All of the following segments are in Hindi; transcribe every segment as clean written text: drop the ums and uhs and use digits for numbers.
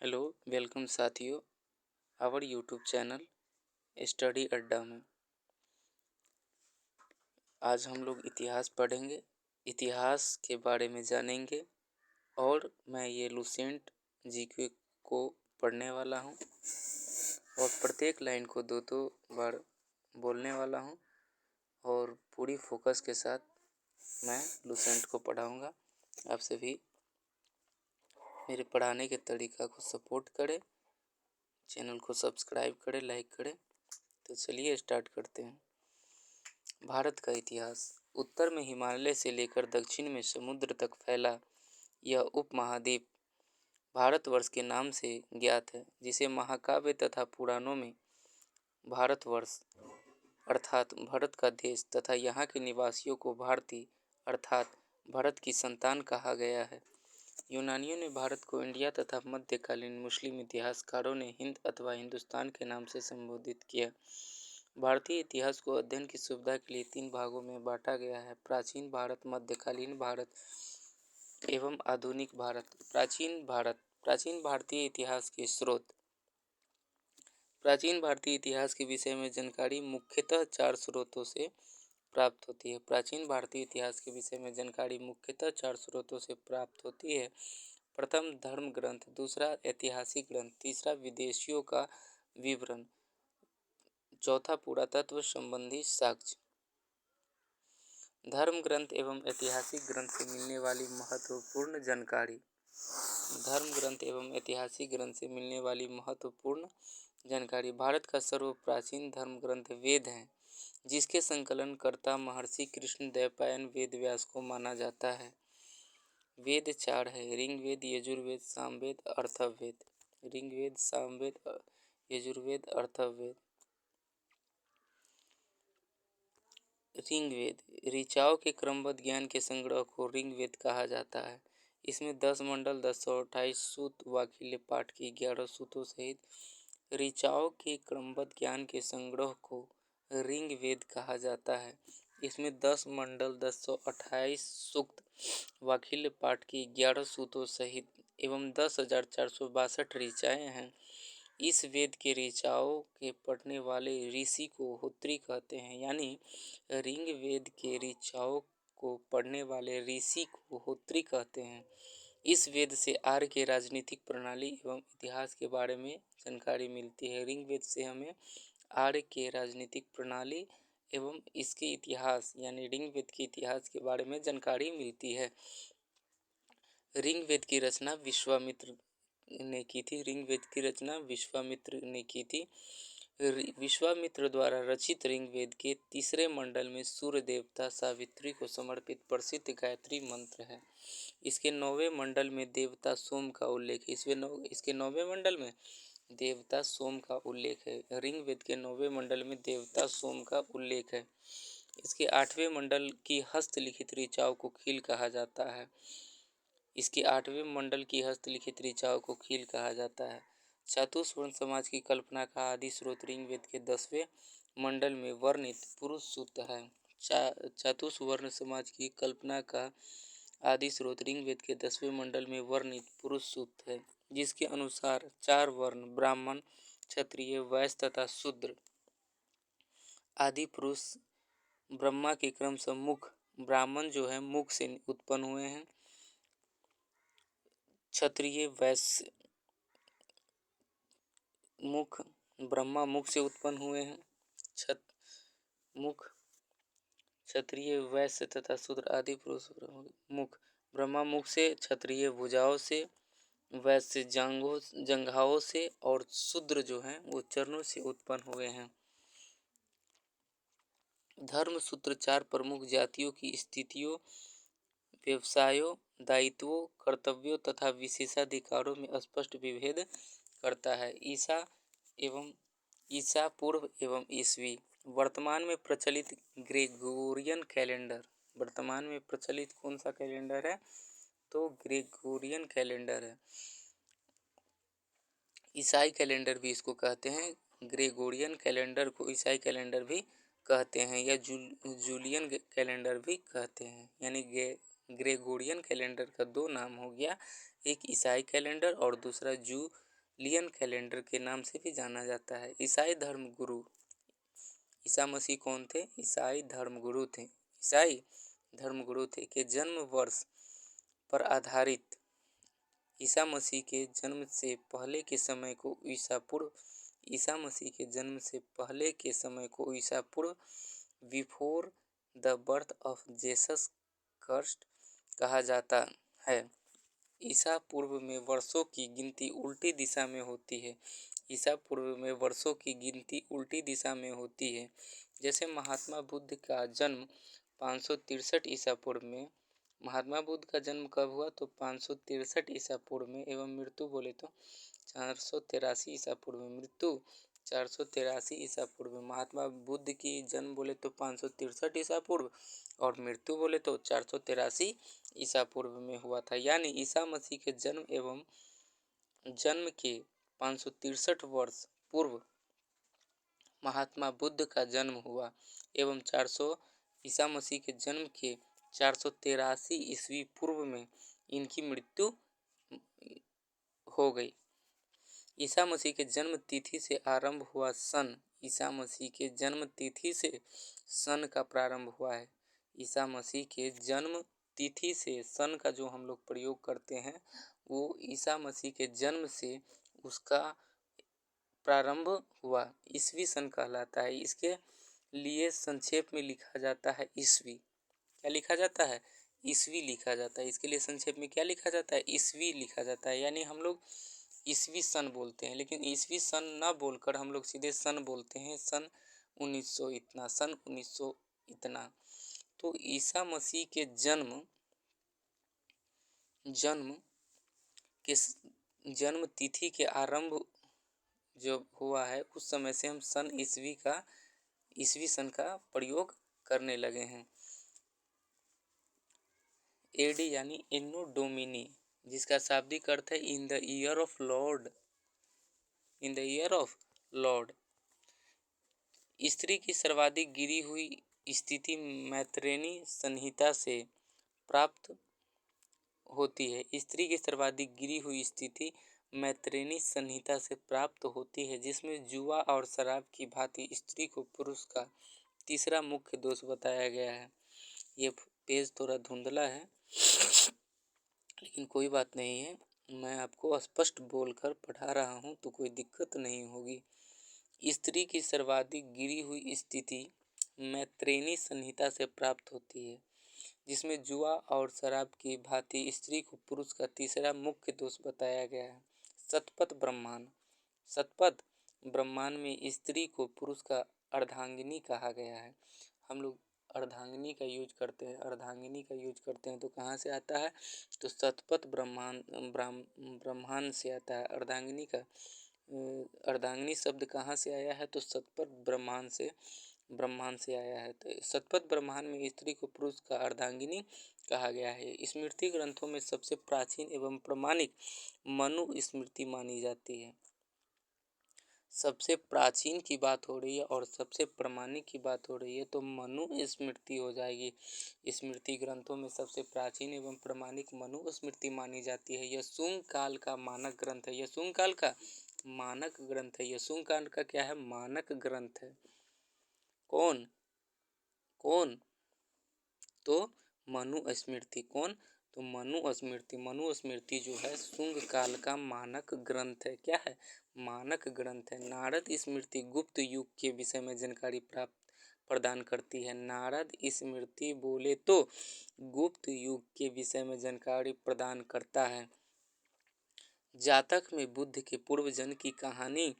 हेलो, वेलकम साथियों, आवर यूट्यूब चैनल स्टडी अड्डा में। आज हम लोग इतिहास पढ़ेंगे, इतिहास के बारे में जानेंगे और मैं ये लुसेंट जीके को पढ़ने वाला हूँ और प्रत्येक लाइन को दो दो बार बोलने वाला हूँ और पूरी फोकस के साथ मैं लुसेंट को पढ़ाऊँगा। आप सभी मेरे पढ़ाने के तरीका को सपोर्ट करें, चैनल को सब्सक्राइब करें, लाइक करें। तो चलिए स्टार्ट करते हैं। भारत का इतिहास। उत्तर में हिमालय से लेकर दक्षिण में समुद्र तक फैला यह उपमहाद्वीप भारतवर्ष के नाम से ज्ञात है, जिसे महाकाव्य तथा पुराणों में भारतवर्ष अर्थात भरत का देश तथा यहाँ के निवासियों को भारतीय अर्थात भरत की संतान कहा गया है। यूनानियों ने भारत को इंडिया तथा मध्यकालीन मुस्लिम इतिहासकारों ने हिंद अथवा हिंदुस्तान के नाम से संबोधित किया। भारतीय इतिहास को अध्ययन की सुविधा के लिए 3 भागों में बांटा गया है: प्राचीन भारत, मध्यकालीन भारत एवं आधुनिक भारत। प्राचीन भारतीय इतिहास के स्रोत। प्राचीन भारतीय इतिहास के विषय में जानकारी मुख्यतः 4 स्रोतों से प्राप्त होती है। प्राचीन भारतीय इतिहास के विषय में जानकारी मुख्यतः 4 स्रोतों से प्राप्त होती है। प्रथम धर्म ग्रंथ, दूसरा ऐतिहासिक ग्रंथ, तीसरा विदेशियों का विवरण, चौथा पुरातत्व संबंधी साक्ष्य। धर्म ग्रंथ एवं ऐतिहासिक ग्रंथ से मिलने वाली महत्वपूर्ण जानकारी। धर्म ग्रंथ एवं ऐतिहासिक ग्रंथ से मिलने वाली महत्वपूर्ण जानकारी। भारत का सर्वप्राचीन धर्म ग्रंथ वेद है, जिसके संकलन कर्ता महर्षि कृष्णद्वैपायन वेद व्यास को माना जाता है। वेद 4 है: ऋग्वेद, यजुर्वेद, सामवेद, अथर्ववेद। ऋग्वेद, सामवेद, यजुर्वेद, अथर्ववेद। ऋग्वेद ऋचाओं के क्रमबद्ध ज्ञान के संग्रह को ऋग्वेद कहा जाता है। इसमें 10 मंडल, 1028 सूक्त, वाखिल्य पाठ की 11 सूतों सहित ऋचाओं के क्रमबद्ध ज्ञान के संग्रह को ऋग्वेद कहा जाता है। इसमें 10 मंडल, 1028 सूक्त, वाखिल्य पाठ की 11 सूतों सहित एवं 10,462 ऋचाएँ हैं। इस वेद के ऋचाओं के पढ़ने वाले ऋषि को होत्री कहते हैं, यानी ऋग्वेद के ऋचाओं को पढ़ने वाले ऋषि को होत्री कहते हैं। इस वेद से आर्य के राजनीतिक प्रणाली एवं इतिहास के बारे में जानकारी मिलती है। ऋग्वेद से हमें आर्य के राजनीतिक प्रणाली एवं इसके इतिहास यानी ऋग्वेद के इतिहास के बारे में जानकारी मिलती है। ऋग्वेद की रचना विश्वामित्र ने की थी। ऋग्वेद की रचना विश्वामित्र ने की थी। विश्वामित्र द्वारा रचित ऋग्वेद के तीसरे मंडल में सूर्य देवता सावित्री को समर्पित प्रसिद्ध गायत्री मंत्र है। इसके 9वें मंडल में देवता सोम का उल्लेख है। इसके 9वें मंडल में देवता सोम का उल्लेख है। ऋग्वेद के 9वें मंडल में देवता सोम का उल्लेख है। इसके 8वें मंडल की हस्तलिखित ऋचाओं को खील कहा जाता है। इसके 8वें मंडल की हस्तलिखित ऋचाओं को खील कहा जाता है। चतुस्वर्ण समाज की कल्पना का आदि स्रोत ऋग्वेद के 10वें मंडल में वर्णित पुरुष सूक्त है। चतुस्वर्ण समाज की कल्पना का आदि स्रोत ऋग्वेद के 10वें मंडल में वर्णित पुरुष सूक्त है, जिसके अनुसार 4 वर्ण ब्राह्मण, क्षत्रिय, वैश्य तथा शूद्र आदि पुरुष ब्रह्मा के क्रमशः मुख, ब्राह्मण जो है मुख से उत्पन्न हुए हैं, क्षत्रिय वैश्य मुख, ब्रह्मा मुख से उत्पन्न हुए हैं। मुख, क्षत्रिय, वैश्य तथा शूद्र आदि पुरुष मुख, ब्रह्मा मुख से, क्षत्रिय भुजाओं से, वैश्य जंघाओं से और शूद्र जो हैं वो चरणों से उत्पन्न हुए हैं। धर्म सूत्र 4 प्रमुख जातियों की स्थितियों, व्यवसायों, दायित्वों, कर्तव्यों तथा विशेषाधिकारों में स्पष्ट विभेद करता है। ईसा पूर्व एवं ईस्वी। वर्तमान में प्रचलित ग्रेगोरियन कैलेंडर। वर्तमान में प्रचलित कौन सा कैलेंडर है? तो ग्रेगोरियन कैलेंडर है। ईसाई कैलेंडर भी इसको कहते हैं। ग्रेगोरियन कैलेंडर को ईसाई कैलेंडर भी कहते हैं या जूलियन कैलेंडर भी कहते हैं। यानी ग्रेगोरियन कैलेंडर का 2 नाम हो गया, एक ईसाई कैलेंडर और दूसरा लियन कैलेंडर के नाम से भी जाना जाता है। ईसाई धर्म गुरु, ईसा मसीह कौन थे? ईसाई धर्मगुरु थे। ईसाई धर्मगुरु थे के जन्म वर्ष पर आधारित ईसा मसीह के जन्म से पहले के समय को ईसा मसीह के जन्म से पहले के समय को ईसा पूर्व before the birth of Jesus Christ कहा जाता है। ईसा पूर्व में वर्षों की गिनती उल्टी दिशा में होती है। ईसा पूर्व में वर्षों की गिनती उल्टी दिशा में होती है। जैसे महात्मा बुद्ध का जन्म 563 ईसा पूर्व में, महात्मा बुद्ध का जन्म कब हुआ? तो 563 ईसा पूर्व में, एवं मृत्यु बोले तो 483 ईसा पूर्व में, मृत्यु 483 ईसा पूर्व में। महात्मा बुद्ध की जन्म बोले तो 563 ईसा पूर्व और मृत्यु बोले तो 483 ईसा पूर्व में हुआ था। यानी ईसा मसीह के जन्म के 563 वर्ष पूर्व महात्मा बुद्ध का जन्म हुआ एवं ईसा मसीह के जन्म के 483 ईस्वी पूर्व में इनकी मृत्यु हो गई। ईसा मसीह के जन्म तिथि से आरंभ हुआ सन, ईसा मसीह के जन्म तिथि से सन का प्रारंभ हुआ है। ईसा मसीह के जन्म तिथि से सन का जो हम लोग प्रयोग करते हैं वो ईसा मसीह के जन्म से उसका प्रारंभ हुआ ईसवी सन कहलाता है। इसके लिए संक्षेप में लिखा जाता है ईसवी। क्या लिखा जाता है? ईसवी लिखा जाता है। इसके लिए संक्षेप में क्या लिखा जाता है? ईसवी लिखा जाता है। यानी हम लोग ईसवी सन बोलते हैं, लेकिन ईसवी सन ना बोलकर हम लोग सीधे सन बोलते हैं। सन 1900 इतना, सन 1900 इतना। तो ईसा मसीह के जन्म तिथि के आरंभ जो हुआ है उस समय से हम ईसवी सन का प्रयोग करने लगे हैं। एडी यानी एनो डोमिनी, जिसका शाब्दिक अर्थ है in the year of Lord, in the year of Lord. स्त्री की सर्वाधिक गिरी हुई स्थिति मैत्रेयी संहिता से प्राप्त होती है। स्त्री की सर्वाधिक गिरी हुई स्थिति मैत्रेयी संहिता से प्राप्त होती है, जिसमें जुआ और शराब की भांति स्त्री को पुरुष का तीसरा मुख्य दोष बताया गया है। ये पेज थोड़ा धुंधला है लेकिन कोई बात नहीं है, मैं आपको स्पष्ट बोलकर पढ़ा रहा हूँ तो कोई दिक्कत नहीं होगी। स्त्री की सर्वाधिक गिरी हुई स्थिति मैत्रेयी संहिता से प्राप्त होती है, जिसमें जुआ और शराब की भांति स्त्री को पुरुष का तीसरा मुख्य दोष बताया गया है। शतपथ ब्रह्मांड में स्त्री को पुरुष का अर्धांगिनी कहा गया है। हम लोग अर्धांगिनी का यूज करते हैं, तो कहाँ से आता है? तो शतपथ ब्रह्मांड से आता है। अर्धांगिनी शब्द कहाँ से आया है? तो शतपथ ब्रह्मांड से आया है। तो शतपथ ब्रह्मांड में स्त्री को पुरुष का अर्धांगिनी कहा गया है। स्मृति ग्रंथों में सबसे प्राचीन एवं प्रमाणिक मनु स्मृति मानी जाती है। सबसे प्राचीन की बात हो रही है और सबसे प्रमाणिक की बात हो रही है तो मनु स्मृति हो जाएगी। स्मृति ग्रंथों में सबसे प्राचीन एवं प्रमाणिक मनु स्मृति मानी जाती है। यह शुंग काल का मानक ग्रंथ है। यह शुंग काल का मानक ग्रंथ है। यह शुंग काल का क्या है? मानक ग्रंथ है। कौन? तो मनु स्मृति। कौन? तो मनु स्मृति जो है शुंग काल का मानक ग्रंथ है। क्या है? मानक ग्रंथ है। नारद स्मृति गुप्त युग के विषय में जानकारी प्रदान करती है। नारद स्मृति बोले तो गुप्त युग के विषय में जानकारी प्रदान करता है। जातक में बुद्ध के पूर्व जन्म की कहानी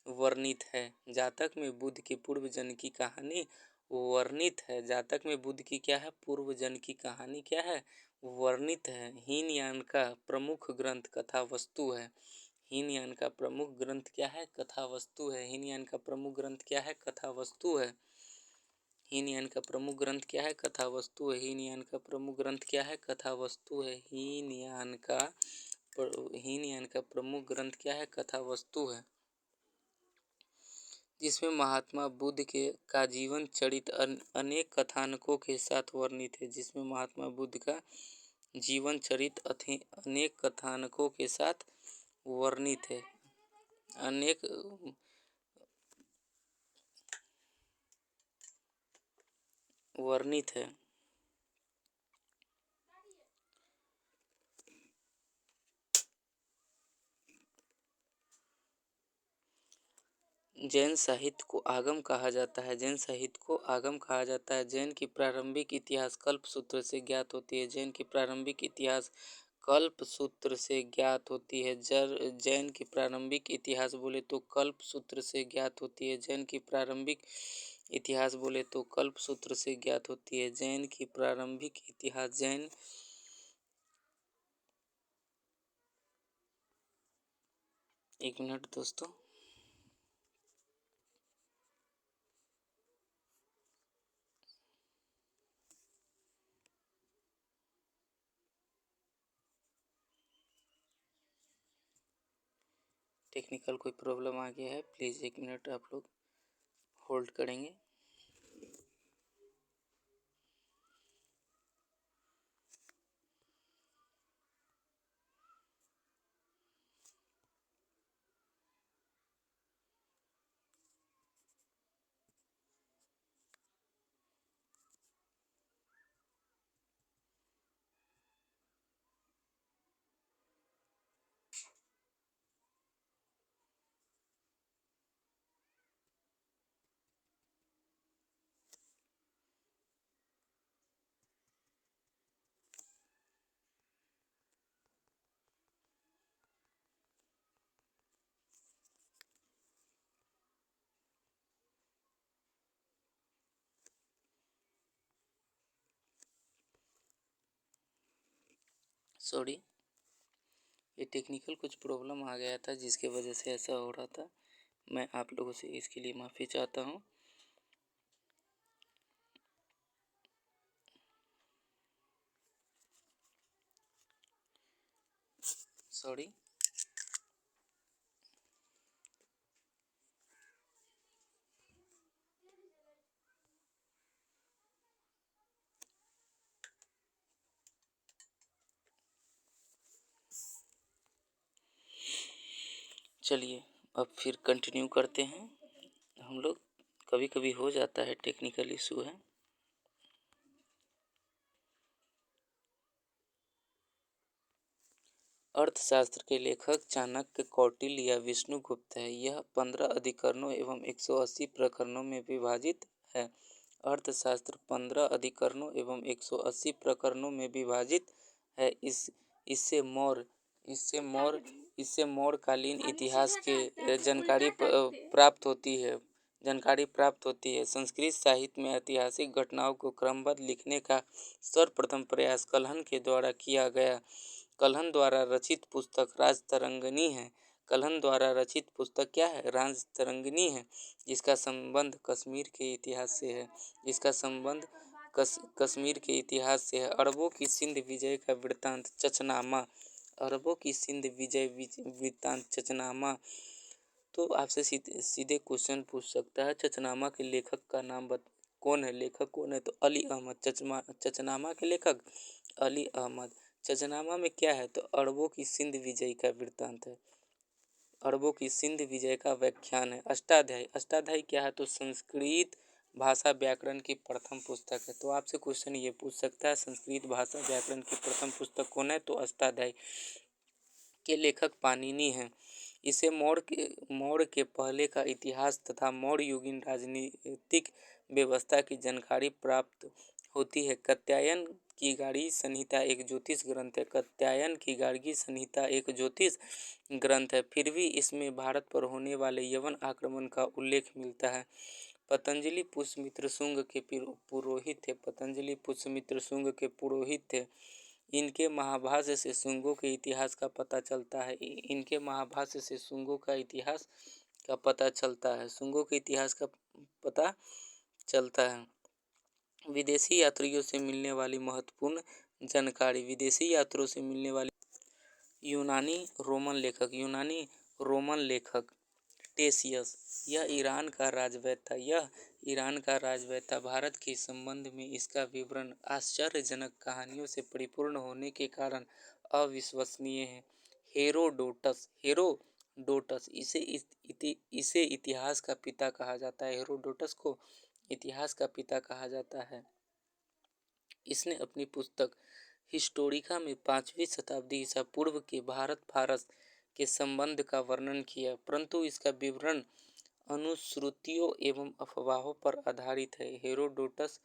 वर्णित है। जातक में बुद्ध के पूर्व जन्म की कहानी वर्णित है। जातक में बुद्ध की क्या है? पूर्व जन्म की कहानी क्या है? वर्णित है। हीनयान का प्रमुख ग्रंथ कथावस्तु है। हीनयान का प्रमुख ग्रंथ क्या है? कथावस्तु है। हीनयान का प्रमुख ग्रंथ क्या है? कथावस्तु है। हीनयान का प्रमुख ग्रंथ क्या है? कथावस्तु है। हीनयान का प्रमुख ग्रंथ क्या है? कथावस्तु है। हीनयान का प्रमुख ग्रंथ क्या है? कथावस्तु है, जिसमें महात्मा बुद्ध का जीवन चरित अनेक कथानकों के साथ वर्णित है। जिसमें महात्मा बुद्ध का जीवन चरित अनेक कथानकों के साथ वर्णित है। अनेक वर्णित है। जैन साहित्य को आगम कहा जाता है। जैन साहित्य को आगम कहा जाता है। जैन की प्रारंभिक इतिहास कल्पसूत्र से ज्ञात होती है। जैन की प्रारंभिक इतिहास कल्पसूत्र से ज्ञात होती है। जैन की प्रारंभिक इतिहास बोले तो कल्पसूत्र से ज्ञात होती है। जैन की प्रारंभिक इतिहास बोले तो कल्पसूत्र से ज्ञात होती है। जैन की प्रारंभिक इतिहास जैन एक मिनट दोस्तों। टेक्निकल कोई प्रॉब्लम आ गया है, प्लीज़ 1 मिनट आप लोग होल्ड करेंगे। सॉरी, ये टेक्निकल कुछ प्रॉब्लम आ गया था जिसके वजह से ऐसा हो रहा था। मैं आप लोगों से इसके लिए माफ़ी चाहता हूँ। सॉरी। चलिए अब फिर कंटिन्यू करते हैं हम लोग। कभी कभी हो जाता है, टेक्निकल इशू है। अर्थशास्त्र के लेखक चाणक्य, कौटिल्य या विष्णुगुप्त है। यह 15 अधिकरणों एवं 180 प्रकरणों में विभाजित है। अर्थशास्त्र 15 अधिकरणों एवं 180 प्रकरणों में विभाजित है। इससे मौर्य इससे मौर्यकालीन इतिहास के जानकारी प्राप्त होती है। संस्कृत साहित्य में ऐतिहासिक घटनाओं को क्रमबद्ध लिखने का सर्वप्रथम प्रयास कल्हण के द्वारा किया गया। कल्हण द्वारा रचित पुस्तक राजतरंगिणी है। कल्हण द्वारा रचित पुस्तक क्या है? राजतरंगिणी है, जिसका संबंध कश्मीर के इतिहास से है। इसका संबंध कश्मीर के इतिहास से है। अरबों की सिंध विजय का वृत्तांत चचनामा। अरबों की सिंध विजय वृत्तांत चचनामा। तो आपसे सीधे क्वेश्चन पूछ सकता है, चचनामा के लेखक का नाम कौन है? लेखक कौन है? तो अली अहमद। चचनामा के लेखक अली अहमद। चचनामा में क्या है? तो अरबों की सिंध विजय का वृत्तांत है। अरबों की सिंध विजय का व्याख्यान है। अष्टाध्यायी। अष्टाध्यायी क्या है? तो संस्कृत भाषा व्याकरण की प्रथम पुस्तक है। तो आपसे क्वेश्चन ये पूछ सकता है, संस्कृत भाषा व्याकरण की प्रथम पुस्तक कौन है? तो अष्टाध्यायी के लेखक पाणिनि हैं। इसे मौर्य के पहले का इतिहास तथा मौर्य युगीन राजनीतिक व्यवस्था की जानकारी प्राप्त होती है। कात्यायन की गार्गी संहिता एक ज्योतिष ग्रंथ है। कात्यायन की गार्गी संहिता एक ज्योतिष ग्रंथ है। फिर भी इसमें भारत पर होने वाले यवन आक्रमण का उल्लेख मिलता है। पतंजलि पुष्यमित्र शुंग के पुरोहित थे। पतंजलि पुष्यमित्र शुंग के पुरोहित थे। इनके महाभाष्य से शुंगों के इतिहास का पता चलता है। इनके महाभाष्य से शुंगों का इतिहास का पता चलता है। शुंगों के इतिहास का पता चलता है। विदेशी यात्रियों से मिलने वाली महत्वपूर्ण जानकारी। विदेशी यात्रियों से मिलने वाली यूनानी रोमन लेखक टेसियस। यह ईरान का राजवैद था। भारत के संबंध में इसका विवरण आश्चर्यजनक कहानियों से परिपूर्ण होने के कारण अविश्वसनीय है। Herodotus Herodotus. इसे इतिहास का पिता कहा जाता है। हेरोडोटस को इतिहास का पिता कहा जाता है। इसने अपनी पुस्तक हिस्टोरिका में 5वीं शताब्दी ईसा पूर्व के भारत फारस के संबंध का वर्णन किया, परंतु इसका विवरण अनुश्रुतियों एवं अफवाहों पर आधारित है। हेरोडोटस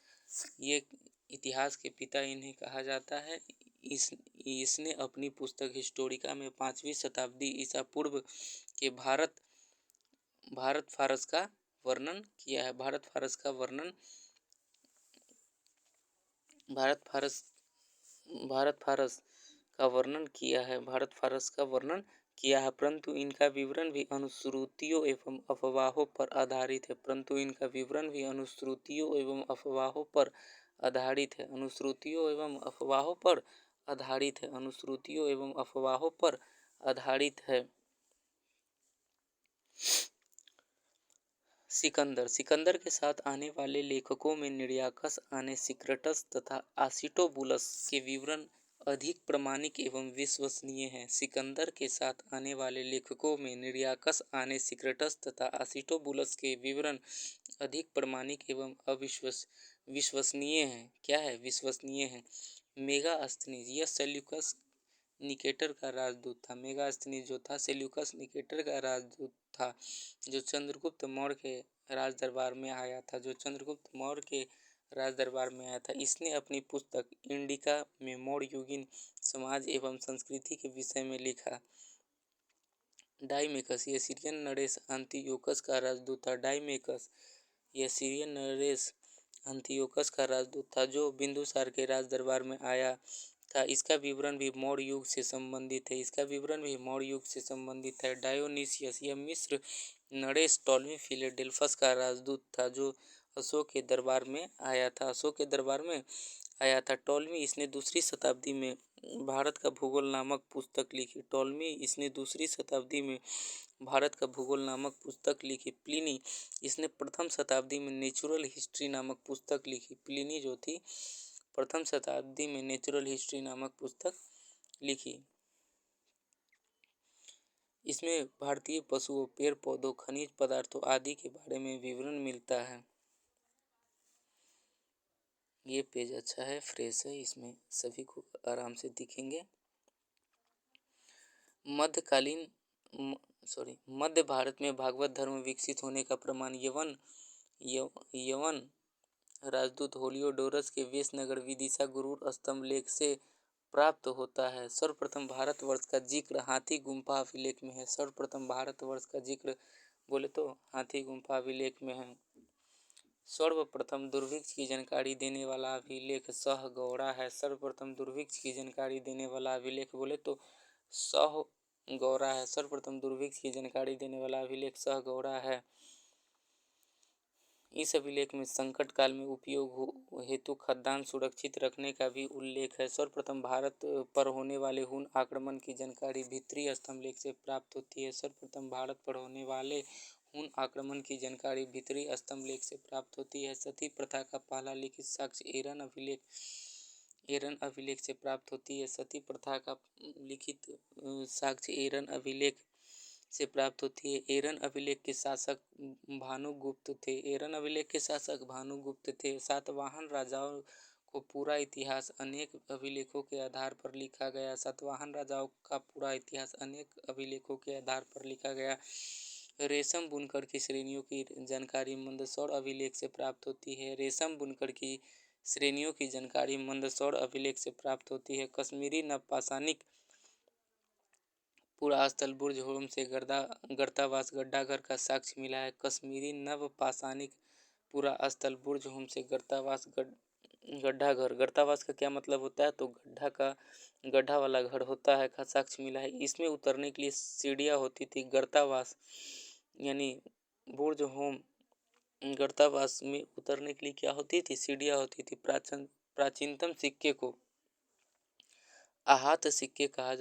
ये इतिहास के पिता इन्हें कहा जाता है। इसने अपनी पुस्तक हिस्टोरिका में 5वीं शताब्दी ईसा पूर्व के भारत फारस का वर्णन किया है। भारत फारस का वर्णन भारत फारस का वर्णन किया है। भारत फारस का वर्णन किया है, परंतु इनका विवरण भी अनुश्रुतियों एवं अफवाहों पर आधारित है। परंतु इनका विवरण भी अनुश्रुतियों एवं अफवाहों पर आधारित है। अनुश्रुतियों एवं अफवाहों पर आधारित है। अनुश्रुतियों एवं अफवाहों पर आधारित है। सिकंदर के साथ आने वाले लेखकों में निरियाकस, आनेसिक्राटस तथा आसिटोबुलस के विवरण अधिक प्रामाणिक एवं विश्वसनीय हैं। सिकंदर के साथ आने वाले लेखकों में निरियाकस, आनेसिक्राटस तथा आसिटोबुलस के विवरण अधिक प्रामाणिक एवं विश्वसनीय हैं। क्या है? विश्वसनीय है। मेगास्थनीज, यह सेल्यूकस निकेटर का राजदूत था। मेगास्थनीज जो था सेल्यूकस निकेटर का राजदूत था, जो चंद्रगुप्त मौर्य के राज दरबार में आया था। इसने अपनी पुस्तक इंडिका में मौर्य युगीन समाज एवं संस्कृति के विषय में लिखा। डाइमेकस, यह सीरियन नरेश अंतियोकस का राजदूत था। डाइमेकस, यह सीरियन नरेश अंतियोकस का राजदूत था, जो बिंदुसार के राज दरबार में आया था। इसका विवरण भी मौर्य युग से संबंधित है। डायोनीसियस, यह मिस्र नरेश टॉलमी फिलाडेल्फस का राजदूत था, जो अशोक के दरबार में आया था। टॉलमी, इसने दूसरी शताब्दी में भारत का भूगोल नामक पुस्तक लिखी। प्लिनी, इसने प्रथम शताब्दी में नेचुरल हिस्ट्री नामक पुस्तक लिखी। प्लिनी जो थी प्रथम शताब्दी में नेचुरल हिस्ट्री नामक पुस्तक लिखी। इसमें भारतीय पशुओं, पेड़ पौधों, खनिज पदार्थों आदि के बारे में विवरण मिलता है। ये पेज अच्छा है, फ्रेश है, इसमें सभी को आराम से दिखेंगे। मध्य भारत में भागवत धर्म विकसित होने का प्रमाण यवन राजदूत हेलियोडोरस के वेशनगर विदिशा गुरूर स्तंभ लेख से प्राप्त होता है। सर्वप्रथम भारतवर्ष का जिक्र हाथी गुम्फा अभिलेख में है। हाथी गुम्फा अभिलेख में है। सर्वप्रथम दुर्भिक्ष की जानकारी देने वाला अभिलेख सहगौड़ा है। सर्वप्रथम दुर्भिक्ष की जानकारी देने वाला अभिलेख सहगौड़ा है। इस अभिलेख में संकट काल में उपयोग हेतु खदान सुरक्षित रखने का भी उल्लेख है। सर्वप्रथम भारत पर होने वाले हुन आक्रमण की जानकारी भित्री स्तंभ लेख से प्राप्त होती है। सती प्रथा का पहला लिखित साक्ष्य एरन अभिलेख से प्राप्त होती है। सती प्रथा का लिखित साक्ष्य एरन अभिलेख से प्राप्त होती है। एरन अभिलेख के शासक भानुगुप्त थे। सातवाहन राजाओं को पूरा इतिहास अनेक अभिलेखों के आधार पर लिखा गया। रेशम बुनकर की श्रेणियों की जानकारी मंदसौर अभिलेख से प्राप्त होती है। कश्मीरी नवपाषाणिक पुरास्थल बुर्ज होम से गर्तावास गड्ढाघर का साक्ष्य मिला है। कश्मीरी नवपाषाणिक पुरास्थल बुर्ज होम से गर्तावास का क्या मतलब होता है? तो गड्ढा वाला घर होता है, का साक्ष्य मिला है। इसमें उतरने के लिए सीढ़ियाँ होती थी। गर्तावास यानी बुर्ज होम गर्तावास में उतरने के लिए क्या होती थी? सीढ़ियाँ होती थी। प्राचीनतम सिक्के को आहत सिक्के कहा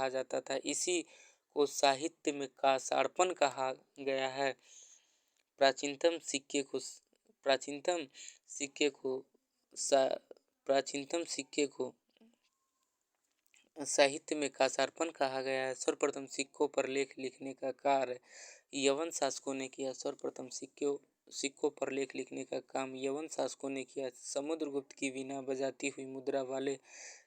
जाता था। इसी को साहित्य में कासार्पण कहा गया है। प्राचीनतम सिक्के को साहित्य में कासार्पण कहा गया है। सर्वप्रथम सिक्कों पर लेख लिखने का कार्य यवन शासकों ने किया। सर्वप्रथम सिक्कों पर लेख लिखने का काम यवन शासकों ने किया। समुद्रगुप्त की वीणा बजाती हुई मुद्रा वाले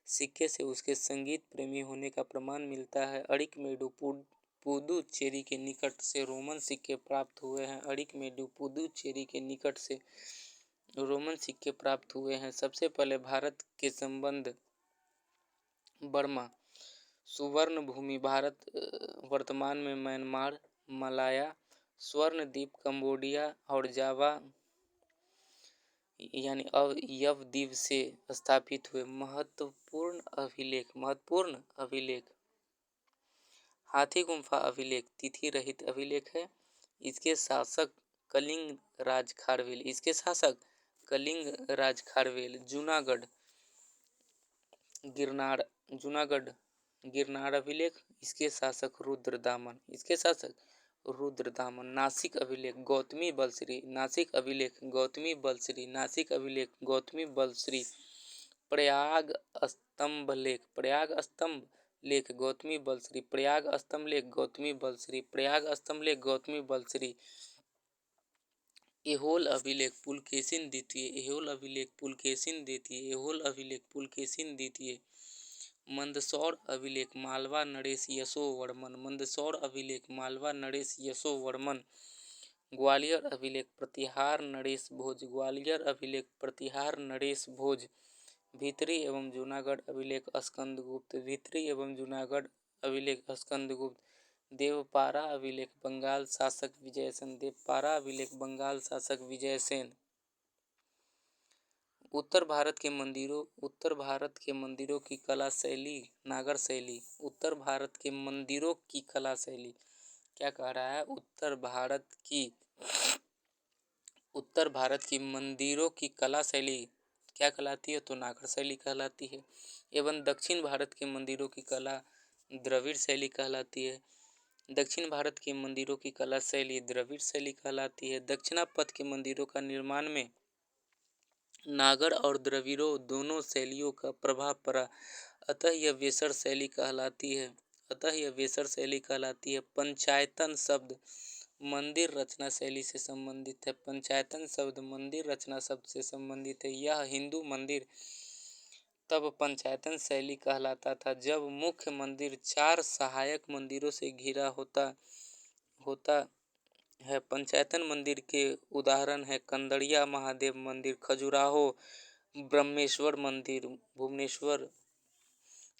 सिक्के से उसके संगीत प्रेमी होने का प्रमाण मिलता है। अरिकमेडु पुदुचेरी के निकट से रोमन सिक्के प्राप्त हुए हैं। अरिकमेडु पुदुचेरी के निकट से रोमन सिक्के प्राप्त हुए हैं। सबसे पहले भारत के संबंध बर्मा, सुवर्ण भूमि भारत, वर्तमान में म्यांमार, मलाया, स्वर्ण द्वीप, कंबोडिया और जावा यानी यव द्वीप से स्थापित हुए। महत्वपूर्ण अभिलेख हाथी गुम्फा अभिलेख तिथि रहित अभिलेख है। इसके शासक कलिंग राज खारवेल। जूनागढ़ गिरनार अभिलेख, इसके शासक रुद्रदामन। नासिक अभिलेख गौतमी बलश्री। प्रयाग स्तंभ लेख गौतमी बलश्री। एहोल अभिलेख पुलकेशिन द्वितीय। मंदसौर अभिलेख मालवा नरेश यशोवर्मन। ग्वालियर अभिलेख प्रतिहार नरेश भोज। भित्री एवं जूनागढ़ अभिलेख स्कंदगुप्त। देवपारा अभिलेख बंगाल शासक विजयसेन। उत्तर भारत के मंदिरों की कला शैली नागर शैली। उत्तर भारत के मंदिरों की कला शैली क्या कह रहा है? उत्तर भारत की मंदिरों की कला शैली क्या कहलाती है? तो नागर शैली कहलाती है। एवं दक्षिण भारत के मंदिरों की कला द्रविड़ शैली कहलाती है। दक्षिण भारत के मंदिरों की कला शैली द्रविड़ शैली कहलाती है। दक्षिणापथ के मंदिरों का निर्माण में नागर और द्रविड़ों दोनों शैलियों का प्रभाव पड़ा, अतः यह वेसर शैली कहलाती है। पंचायतन शब्द मंदिर रचना शैली से संबंधित है। यह हिंदू मंदिर तब पंचायतन शैली कहलाता था जब मुख्य मंदिर 4 सहायक मंदिरों से घिरा होता है। पंचायतन मंदिर के उदाहरण है कंदड़िया महादेव मंदिर, खजुराहो ब्रह्मेश्वर मंदिर, भुवनेश्वर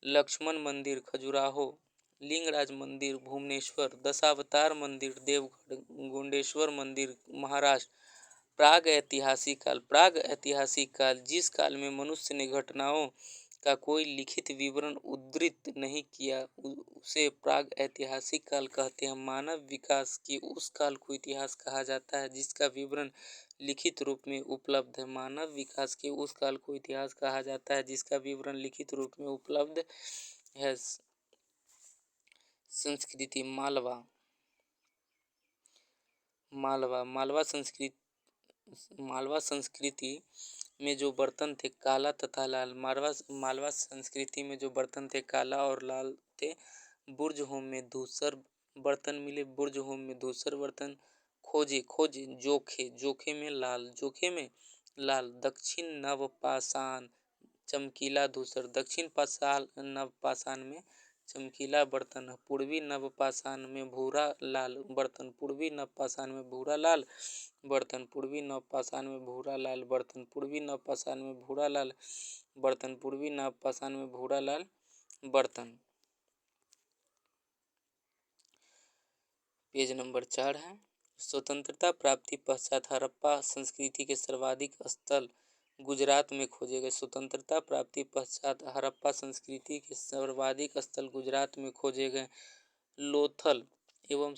लक्ष्मण मंदिर, खजुराहो लिंगराज मंदिर, भुवनेश्वर दशावतार मंदिर, देवगढ़ गुंडेश्वर मंदिर, महाराष्ट्र। प्राग ऐतिहासिक काल जिस काल में मनुष्य ने घटनाओं का कोई लिखित विवरण उद्धृत नहीं किया उसे प्राग ऐतिहासिक काल कहते हैं। मानव विकास के उस काल को इतिहास कहा जाता है जिसका विवरण लिखित रूप में उपलब्ध है। मानव विकास के उस काल को इतिहास कहा जाता है जिसका विवरण लिखित रूप में उपलब्ध है। संस्कृति मालवा संस्कृति में जो बर्तन थे काला तथा लाल। मालवा संस्कृति में जो बर्तन थे काला और लाल थे। बुर्ज होम में धूसर बर्तन मिले। बर्तन खोजे जोखे में लाल। दक्षिण नवपाषाण चमकीला धूसर। दक्षिण नवपाषाण में चमकीला बर्तन है। पूर्वी नवपाषाण में भूरा लाल बर्तन। पूर्वी नवपाषाण में भूरा लाल बर्तन। पेज नंबर 4 है। स्वतंत्रता प्राप्ति पश्चात हड़प्पा संस्कृति के सर्वाधिक स्थल गुजरात में खोजे गए। स्वतंत्रता प्राप्ति पश्चात हड़प्पा संस्कृति के सर्वाधिक स्थल गुजरात में खोजे गए। लोथल एवं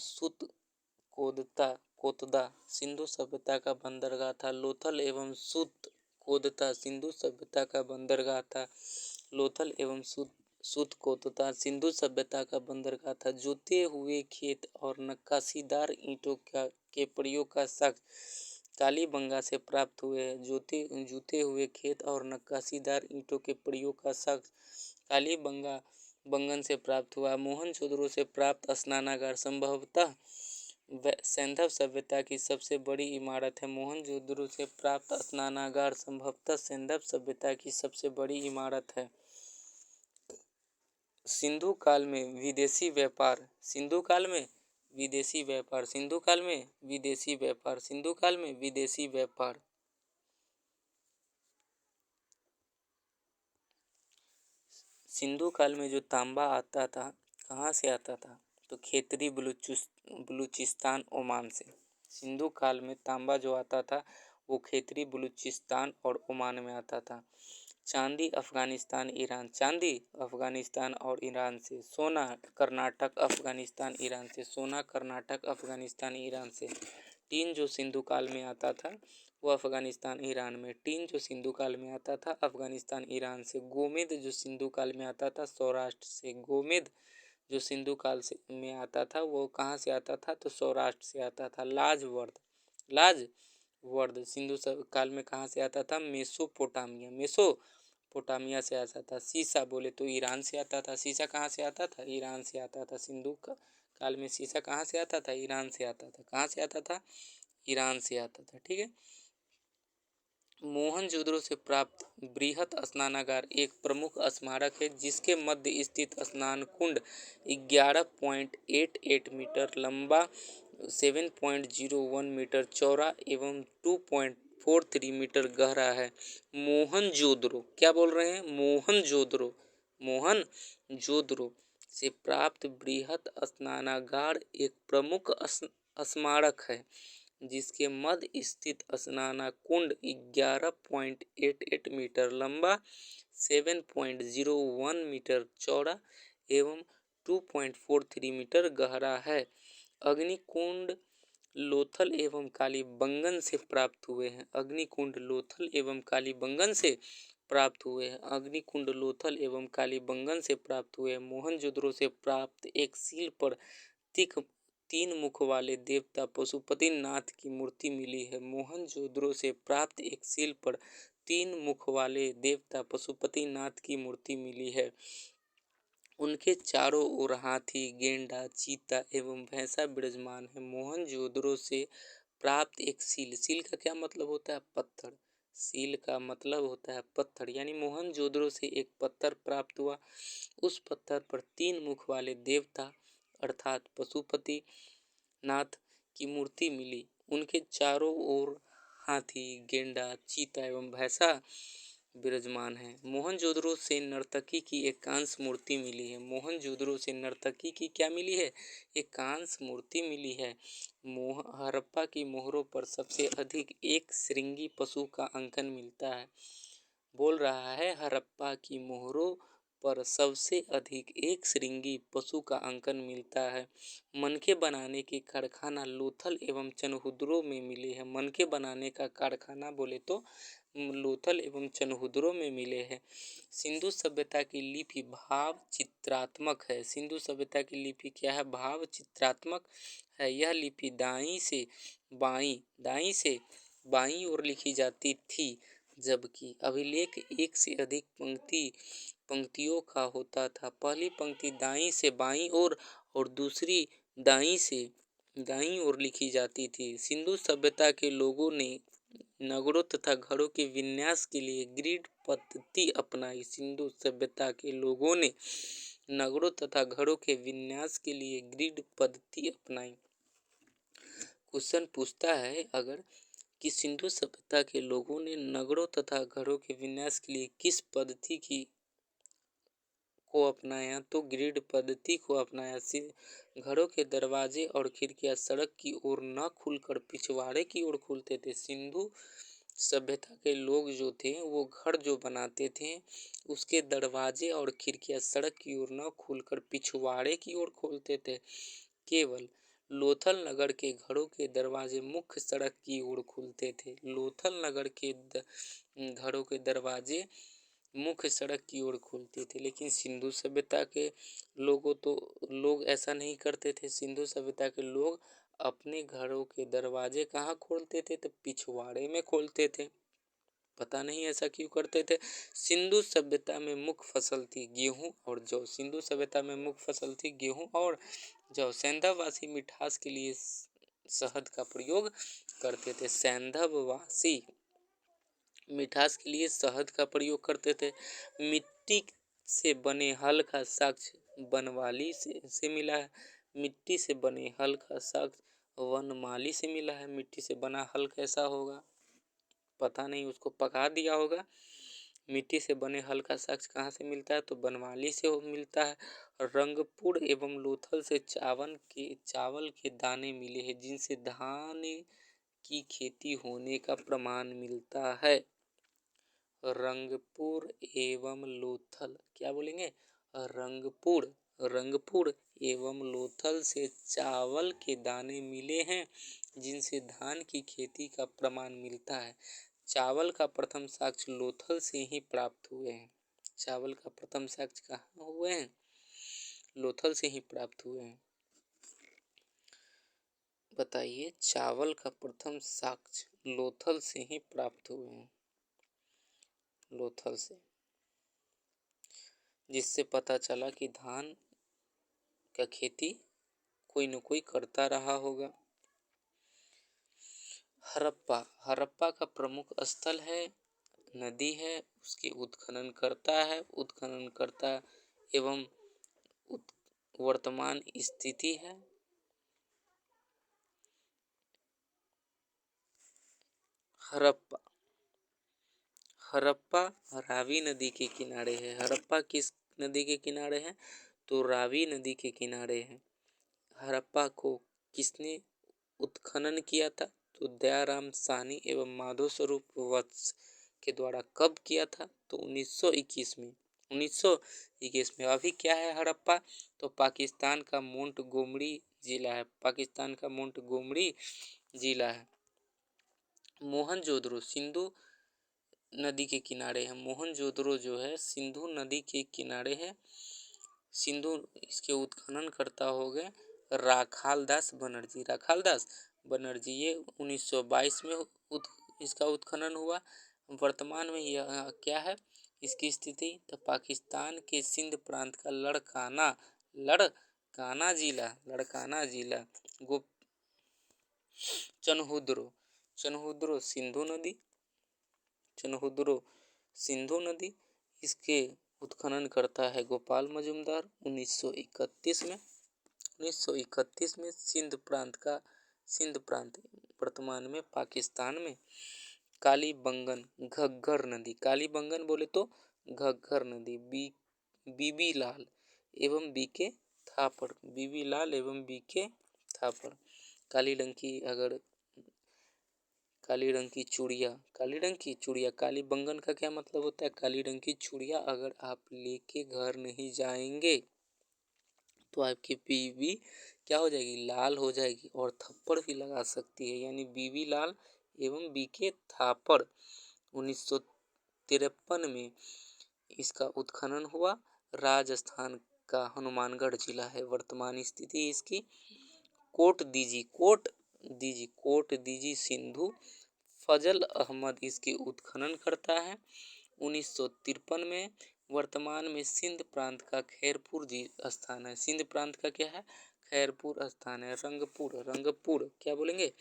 कोतदा सिंधु सभ्यता का बंदरगाह था। लोथल एवं कोतदा सिंधु सभ्यता का बंदरगाह था। जोते हुए खेत और नक्काशीदार ईंटों के प्रयोग का साक्ष्य कालीबंगा से प्राप्त हुए हैं। जूते हुए खेत और नक्काशीदार ईंटों के प्रयोग का साक्ष्य कालीबंगा बंगन से प्राप्त हुआ। मोहनजोदड़ो से प्राप्त स्नानागार संभवतः सैंधव सभ्यता की सबसे बड़ी इमारत है। मोहनजोदड़ो से प्राप्त स्नानागार संभवतः सैंधव सभ्यता की सबसे बड़ी इमारत है। सिंधु काल में विदेशी व्यापार। सिंधु काल में विदेशी व्यापार। सिंधु काल में विदेशी व्यापार। सिंधु काल में विदेशी व्यापार। सिंधु काल में जो तांबा आता था कहाँ से आता था? तो खेतरी बलूचिस्तान ओमान से। सिंधु काल में तांबा जो आता था वो खेतरी बलूचिस्तान और ओमान में आता था। चांदी अफगानिस्तान ईरान। चांदी अफगानिस्तान और ईरान से। सोना कर्नाटक अफगानिस्तान ईरान से। सोना कर्नाटक अफगानिस्तान ईरान से। टीन जो सिंधु काल में आता था वो अफगानिस्तान ईरान में। टीन जो सिंधु काल में आता था अफगानिस्तान ईरान से। गोमेद जो सिंधु काल में आता था सौराष्ट्र से। गोमेद जो सिंधु काल से में आता था वो कहाँ से आता था? तो सौराष्ट्र से आता था। लाजवर्द सिंधु काल में कहाँ से आता था? मेसोपोटामिया से आता था। सीसा बोले तो ईरान से आता था। सीसा कहाँ से आता था? ईरान से आता था। सिंधु काल में सीसा कहाँ से आता था? ईरान से आता था। कहाँ से आता था? ईरान से आता था। ठीक है। मोहनजोदड़ो से प्राप्त बृहत स्नानागार एक प्रमुख स्मारक है जिसके मध्य स्थित स्नान कुंड 11.88 मीटर लंबा, 7.01 मीटर चौड़ा एवं 2.43 मीटर गहरा है। मोहनजोदड़ो, क्या बोल रहे हैं? मोहनजोदड़ो से प्राप्त बृहत स्नानागार एक प्रमुख स्मारक है जिसके मध्य स्थित स्नाना कुंड 11.88 मीटर लंबा, 7.01 मीटर चौड़ा एवं 2.43 मीटर गहरा है। अग्निकुंड लोथल एवं कालीबंगन से प्राप्त हुए हैं। अग्निकुंड लोथल एवं कालीबंगन से प्राप्त हुए हैं। अग्निकुंड लोथल एवं कालीबंगन से प्राप्त हुए। मोहनजोदड़ो से प्राप्त एक सील पर तीन मुख वाले देवता पशुपतिनाथ की मूर्ति मिली है। मोहनजोदड़ो से प्राप्त एक सील पर 3 मुख वाले देवता पशुपतिनाथ की मूर्ति मिली है। उनके चारों ओर हाथी, गेंडा, चीता एवं भैंसा विराजमान है। मोहनजोदड़ो से प्राप्त एक सील का क्या मतलब होता है? पत्थर। सील का मतलब होता है पत्थर, यानी मोहनजोदड़ो से एक पत्थर प्राप्त हुआ। उस पत्थर पर 3 मुख वाले देवता अर्थात पशुपति नाथ की मूर्ति मिली। उनके चारों ओर हाथी, गेंडा, चीता एवं भैंसा विराजमान है। मोहनजोदड़ो से नर्तकी की एक कांस्य मूर्ति मिली है। मोहनजोदड़ो से नर्तकी की क्या मिली है? एक कांस्य मूर्ति मिली है। हड़प्पा की मोहरों पर सबसे अधिक एक श्रृंगी पशु का अंकन मिलता है। बोल रहा है हड़प्पा की मोहरों पर सबसे अधिक एक श्रृंगी पशु का अंकन मिलता है। मनके बनाने के कारखाना लोथल एवं चनहुदरो में मिले हैं। मनके बनाने का कारखाना बोले तो लोथल एवं चनहुदरो में मिले हैं। सिंधु सभ्यता की लिपि भाव चित्रात्मक है। सिंधु सभ्यता की लिपि क्या है? भाव चित्रात्मक है। यह लिपि दाईं से बाईं ओर लिखी जाती थी, जबकि अभिलेख एक से अधिक पंक्तियों का होता था। पहली पंक्ति दाईं से बाईं ओर और दूसरी दाईं ओर लिखी जाती थी। सिंधु सभ्यता के लोगों ने नगरों तथा घरों के विन्यास के लिए ग्रिड पद्धति अपनाई। सिंधु सभ्यता के लोगों ने नगरों तथा घरों के विन्यास के लिए ग्रिड पद्धति अपनाई। क्वेश्चन पूछता है अगर कि सिंधु सभ्यता के लोगों ने नगरों तथा घरों के विन्यास के लिए किस पद्धति को अपनाया? तो ग्रिड पद्धति को अपनाया। घरों के दरवाजे और खिड़कियां सड़क की ओर न खुलकर पिछवाड़े की ओर खुलते थे। सिंधु सभ्यता के लोग जो थे वो घर जो बनाते थे उसके दरवाजे और खिड़कियां सड़क की ओर न खुलकर पिछवाड़े की ओर खोलते थे। केवल लोथल नगर के घरों के दरवाजे मुख्य सड़क की ओर खुलते थे। लोथल नगर के घरों के दरवाजे मुख्य सड़क की ओर खुलते थे। लेकिन सिंधु सभ्यता के लोग ऐसा नहीं करते थे। सिंधु सभ्यता के लोग अपने घरों के दरवाजे कहाँ खोलते थे? तो पिछवाड़े में खोलते थे। पता नहीं ऐसा क्यों करते थे। सिंधु सभ्यता में मुख्य फसल थी गेहूं और जौ। सिंधु सभ्यता में मुख्य फसल थी गेहूं और जौ। सैंधववासी मिठास के लिए शहद का प्रयोग करते थे। सैंधववासी मिठास के लिए शहद का प्रयोग करते थे। मिट्टी से बने हल का साक्ष्य वनमाली से मिला है। मिट्टी से बने हल का साक्ष्य वनमाली से मिला है। मिट्टी से बना हल कैसा होगा, पता नहीं, उसको पका दिया होगा। मिट्टी से बने हल का साक्ष्य कहाँ से मिलता है, तो वनमाली से मिलता है। रंगपुर एवं लोथल से चावल के दाने मिले हैं, जिनसे धान की खेती होने का प्रमाण मिलता है। रंगपुर एवं लोथल, क्या बोलेंगे, रंगपुर एवं लोथल से चावल के दाने मिले हैं, जिनसे धान की खेती का प्रमाण मिलता है। चावल का प्रथम साक्ष्य लोथल से ही प्राप्त हुए हैं। चावल का प्रथम साक्ष्य कहाँ हुए हैं, लोथल से ही प्राप्त हुए हैं। बताइए, चावल का प्रथम साक्ष्य लोथल से ही प्राप्त हुए हैं, लोथल से, जिससे पता चला कि धान का खेती कोई न कोई करता रहा होगा। हड़प्पा का प्रमुख स्थल है, नदी है, उसके उत्खनन करता एवं वर्तमान स्थिति है। हड़प्पा रावी नदी के किनारे है। हड़प्पा किस नदी के किनारे है, तो रावी नदी के किनारे है। हड़प्पा को किसने उत्खनन किया था, तो दयाराम साहनी एवं माधव स्वरूप वत्स के द्वारा। कब किया था, तो 1921 में। 1921 में। अभी क्या है हड़प्पा, तो पाकिस्तान का मोंटगोमरी जिला है। पाकिस्तान का मोंटगोमरी जिला है। मोहनजोदड़ो सिंधु नदी के किनारे है। मोहनजोदड़ो जो है सिंधु नदी के किनारे है। सिंधु, इसके उत्खनन करता हो गए राखालदास बनर्जी। ये 1922 में इसका उत्खनन हुआ। वर्तमान में यह क्या है, इसकी स्थिति, तो पाकिस्तान के सिंध प्रांत का लड़काना जिला चनहुद्रो सिंधु नदी, इसके उत्खनन करता है गोपाल मजुमदार 1931 में। 1931 में सिंध प्रांत वर्तमान में पाकिस्तान में। कालीबंगन घग्गर नदी, कालीबंगन बोले तो घग्गर नदी। बीबी लाल एवं बीके थापड़। काली रंग की चूड़िया, कालीबंगन का क्या मतलब होता है, काली रंग की चूड़िया अगर आप लेके घर नहीं जाएंगे तो आपकी बीवी क्या हो जाएगी, लाल हो जाएगी और थप्पड़ भी लगा सकती है। यानी बीबी लाल एवं बीके थापड़। 1953 में इसका उत्खनन हुआ। राजस्थान का हनुमानगढ़ जिला है वर्तमान स्थिति इसकी। कोट दीजी सिंधु फजल अहमद इसके उत्खनन करता है 1953 में। वर्तमान में सिंध प्रांत का खैरपुर स्थान है। सिंध प्रांत का क्या है, खैरपुर स्थान है। रंगपुर क्या बोलेंगे,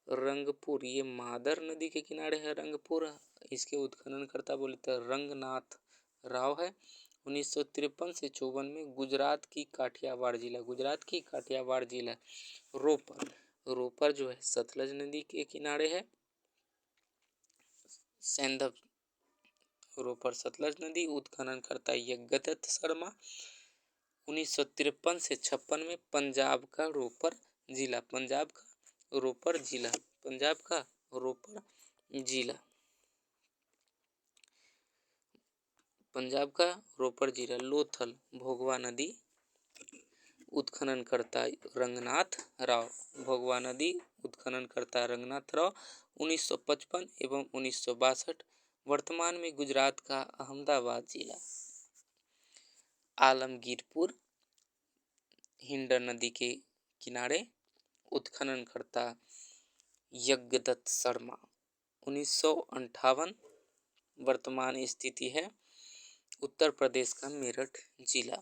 रंगपुर, ये मादर नदी के किनारे है रंगपुर। इसके उत्खनन करता बोले तो रंगनाथ राव है। 1953 से 54 में गुजरात की काठियावाड़ जिला। रोपर जो है सतलज नदी के किनारे है। सैंधव रोपर सतलज नदी, उत्खनन करता यज्ञदत्त शर्मा। 1953 से 56 में पंजाब का रोपर जिला। लोथल भोगवा नदी, उत्खनन करता रंगनाथ राव। 1955 एवं 1962। वर्तमान में गुजरात का अहमदाबाद जिला। आलमगीरपुर हिंडर नदी के किनारे, उत्खनन करता यज्ञदत्त शर्मा। 1958 वर्तमान स्थिति है उत्तर प्रदेश का मेरठ जिला।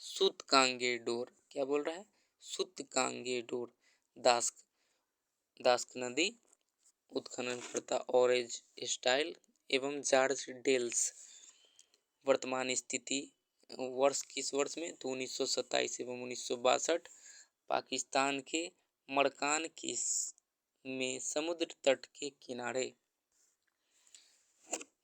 सूतकांगेडोर क्या बोल रहा है? सूतकांगेडोर दास्क नदी उत्खननकर्ता ऑरेंज स्टाइल एवं जॉर्ज डेल्स। वर्तमान स्थिति वर्ष किस वर्ष में? तो 1927 एवं 1962। पाकिस्तान के मरकान में समुद्र तट के किनारे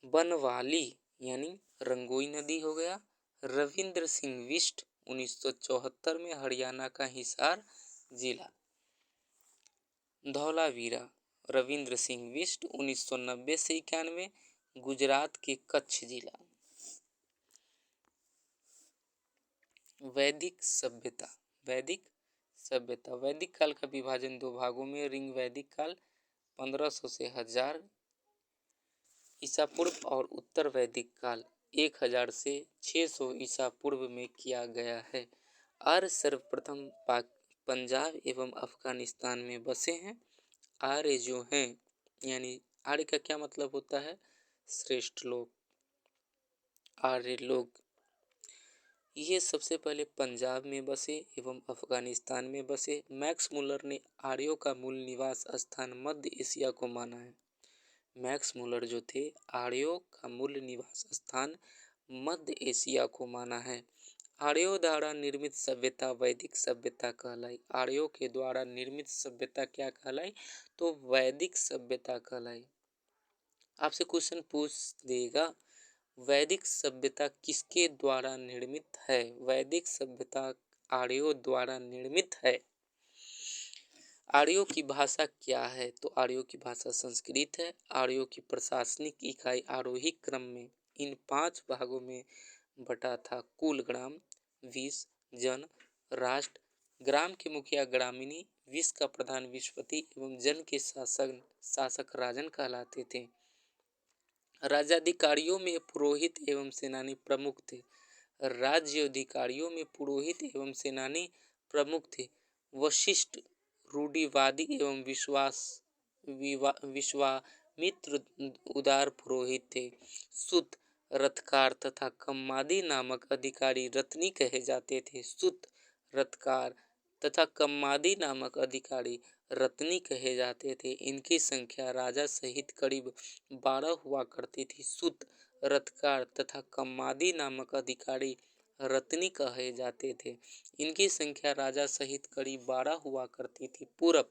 बनवाली यानी रंगोई नदी हो गया। रविंद्र सिंह बिष्ट 1974 में हरियाणा का हिसार जिला। धौलावीरा रविंद्र सिंह बिष्ट 1990 से 91 गुजरात के कच्छ जिला। वैदिक सभ्यता वैदिक काल का विभाजन दो भागों में। ऋग वैदिक काल 1500 से 1000 ईसा पूर्व और उत्तर वैदिक काल 1000 से 600 ईसा पूर्व में किया गया है। आर्य सर्वप्रथम पंजाब एवं अफगानिस्तान में बसे हैं। आर्य जो हैं यानी आर्य का क्या मतलब होता है? श्रेष्ठ लोग, आर्य लोग। ये सबसे पहले पंजाब में बसे एवं अफगानिस्तान में बसे। मैक्स मुलर ने आर्यों का मूल निवास स्थान मध्य एशिया को माना है। मैक्स मुलर जो थे आर्यों का मूल निवास स्थान मध्य एशिया को माना है। आर्यों द्वारा निर्मित सभ्यता वैदिक सभ्यता कहलाई। आर्यों के द्वारा निर्मित सभ्यता क्या कहलाई? तो वैदिक सभ्यता कहलाई। आपसे क्वेश्चन पूछ देगा वैदिक सभ्यता किसके द्वारा निर्मित है? वैदिक सभ्यता आर्यों द्वारा निर्मित है। आर्यों की भाषा क्या है? तो आर्यों की भाषा संस्कृत है। आर्यों की प्रशासनिक इकाई आरोही क्रम में इन 5 भागों में बटा था। कुल ग्राम, विष, जन, राष्ट्र। ग्राम के मुखिया ग्रामिणी, विष का प्रधान विषपति एवं जन के शासक राजन कहलाते थे। राज्याधिकारियों में पुरोहित एवं सेनानी प्रमुख थे। राज्याधिकारियों में पुरोहित एवं सेनानी प्रमुख थे। वशिष्ठ रूढ़िवादी एवं विश्वामित्र उदार पुरोहित थे। सुत, रथकार तथा कम्मादी नामक अधिकारी रत्नी कहे जाते थे। सुत, रथकार तथा कम्मादी नामक अधिकारी रत्नी कहे जाते थे। इनकी संख्या राजा सहित करीब 12 हुआ करती थी। सुत, रथकार तथा कम्मादी नामक अधिकारी रत्नी कहे जाते थे। इनकी संख्या राजा सहित करीब 12 हुआ करती थी। पूरब,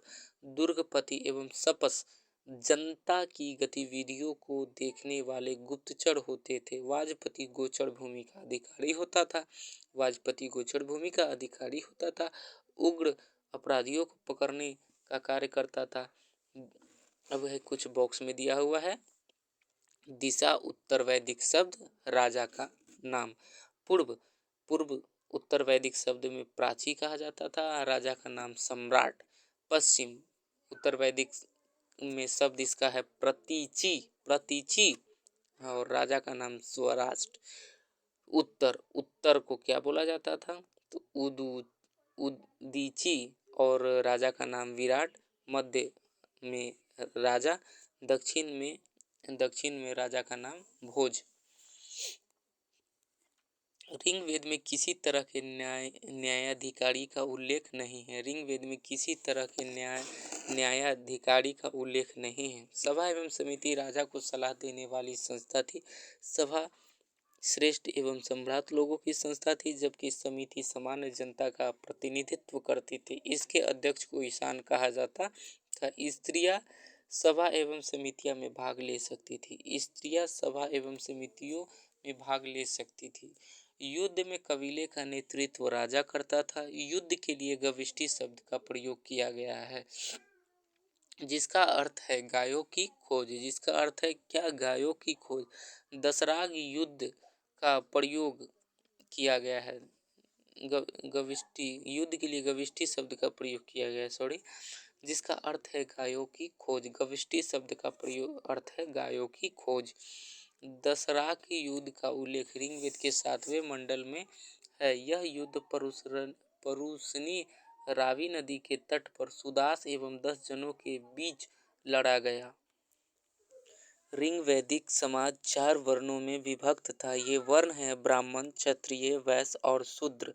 दुर्गपति एवं सपस जनता की गतिविधियों को देखने वाले गुप्तचर होते थे। वाजपति गोचर भूमि का अधिकारी होता था। वाजपति गोचर भूमि का अधिकारी होता था। उग्र अपराधियों को पकड़ने का कार्य करता था। अब है कुछ बॉक्स में दिया हुआ है। दिशा उत्तर वैदिक शब्द राजा का नाम। पूर्व उत्तर वैदिक शब्द में प्राची कहा जाता था। राजा का नाम सम्राट। पश्चिम उत्तर वैदिक में शब्द इसका है प्रतीची और राजा का नाम स्वराष्ट्र। उत्तर को क्या बोला जाता था? तो उदीची और राजा का नाम विराट। मध्य में राजा, दक्षिण में राजा का नाम भोज। ऋग्वेद में किसी तरह के न्यायाधिकारी का उल्लेख नहीं है। ऋग्वेद में किसी तरह के न्यायाधिकारी का उल्लेख नहीं है। सभा एवं समिति राजा को सलाह देने वाली संस्था थी। सभा श्रेष्ठ एवं सम्राट लोगों की संस्था थी, जबकि समिति सामान्य जनता का प्रतिनिधित्व करती थी। इसके अध्यक्ष को ईशान कहा जाता था। स्त्रियां सभा एवं समितियों में भाग ले सकती थी। स्त्रियां सभा एवं समितियों में भाग ले सकती थी। युद्ध में कबीले का नेतृत्व राजा करता था। युद्ध के लिए गविष्टि शब्द का प्रयोग किया गया है, जिसका अर्थ है गायों की खोज। जिसका अर्थ है क्या? गायों की खोज। दशराग युद्ध का प्रयोग किया गया है। गविष्टि युद्ध के लिए गविष्टि शब्द का प्रयोग किया गया है, जिसका अर्थ है गायों की खोज। गविष्टि शब्द का प्रयोग अर्थ है गायों की खोज। दशराग युद्ध का उल्लेख ऋग्वेद के 7वें मंडल में है। यह युद्ध परुशनी रावी नदी के तट पर सुदास एवं 10 जनों के बीच लड़ा गया। ऋग वैदिक समाज 4 वर्णों में विभक्त था। ये वर्ण है ब्राह्मण, क्षत्रिय, वैश्य और शूद्र।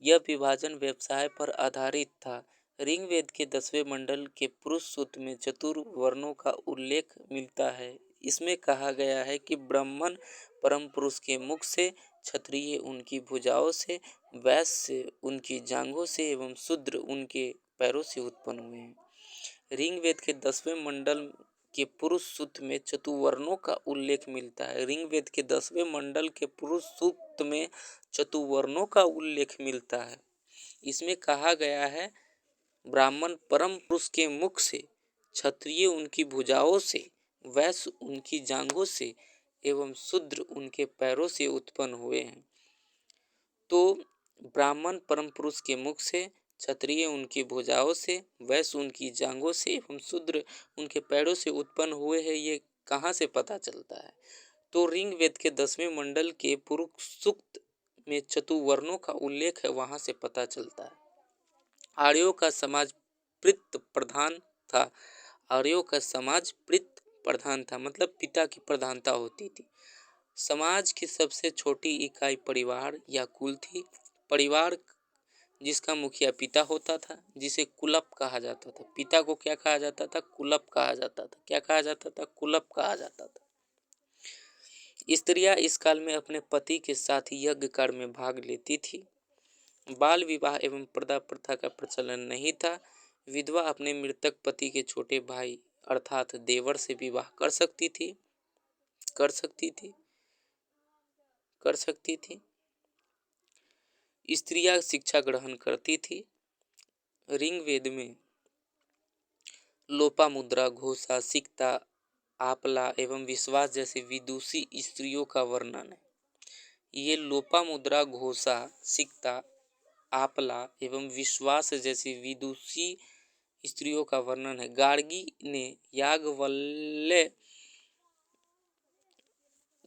यह विभाजन व्यवसाय पर आधारित था। ऋग्वेद के 10वें मंडल के पुरुष सूक्त में चतुर्वर्णों का उल्लेख मिलता है। इसमें कहा गया है कि ब्राह्मण परम पुरुष के मुख से, क्षत्रिय उनकी भुजाओं से, वैश्य उनकी जांघों से एवं शूद्र उनके पैरों से उत्पन्न हुए हैं। ऋग्वेद के 10वें मंडल के पुरुष सूक्त में चतुर्वर्णों का उल्लेख मिलता है। ऋग्वेद के 10वें मंडल के पुरुष सूक्त में चतुर्वर्णों का उल्लेख मिलता है। इसमें कहा गया है ब्राह्मण परम पुरुष के मुख से, क्षत्रिय उनकी भुजाओं से, वैश्य उनकी जांघों से एवं शूद्र उनके पैरों से उत्पन्न हुए हैं। तो ब्राह्मण परम पुरुष के मुख से, क्षत्रिय उनकी भुजाओं से, वैश्य उनकी जांघों से एवं शूद्र उनके पैरों से उत्पन्न हुए हैं। ये कहाँ से पता चलता है? तो ऋग्वेद के 10वें मंडल के पुरुष सूक्त में चतुर्वर्णों का उल्लेख है, वहां से पता चलता है। आर्यों का समाज पितृ प्रधान था। आर्यों का समाज पितृ प्रधान था, मतलब पिता की प्रधानता होती थी। समाज की सबसे छोटी इकाई परिवार या कुल थी। परिवार जिसका मुखिया पिता होता था, जिसे कुलप कहा जाता था। पिता को क्या कहा जाता था? कुलप कहा जाता था। क्या कहा जाता था? कुलप कहा जाता था। स्त्रियां इस काल में अपने पति के साथ यज्ञ कार्य में भाग लेती थी। बाल विवाह एवं पर्दा प्रथा का प्रचलन नहीं था। विधवा अपने मृतक पति के छोटे भाई अर्थात देवर से विवाह कर सकती थी। स्त्रियां शिक्षा ग्रहण करती थी। ऋग्वेद में लोपामुद्रा, घोषा, सिक्ता, आपला एवं विश्वास जैसे विदुषी स्त्रियों का वर्णन है। ये लोपामुद्रा, घोषा, सिक्ता, आपला एवं विश्वास जैसी विदुषी स्त्रियों का वर्णन है। गार्गी ने याज्ञवल्क्य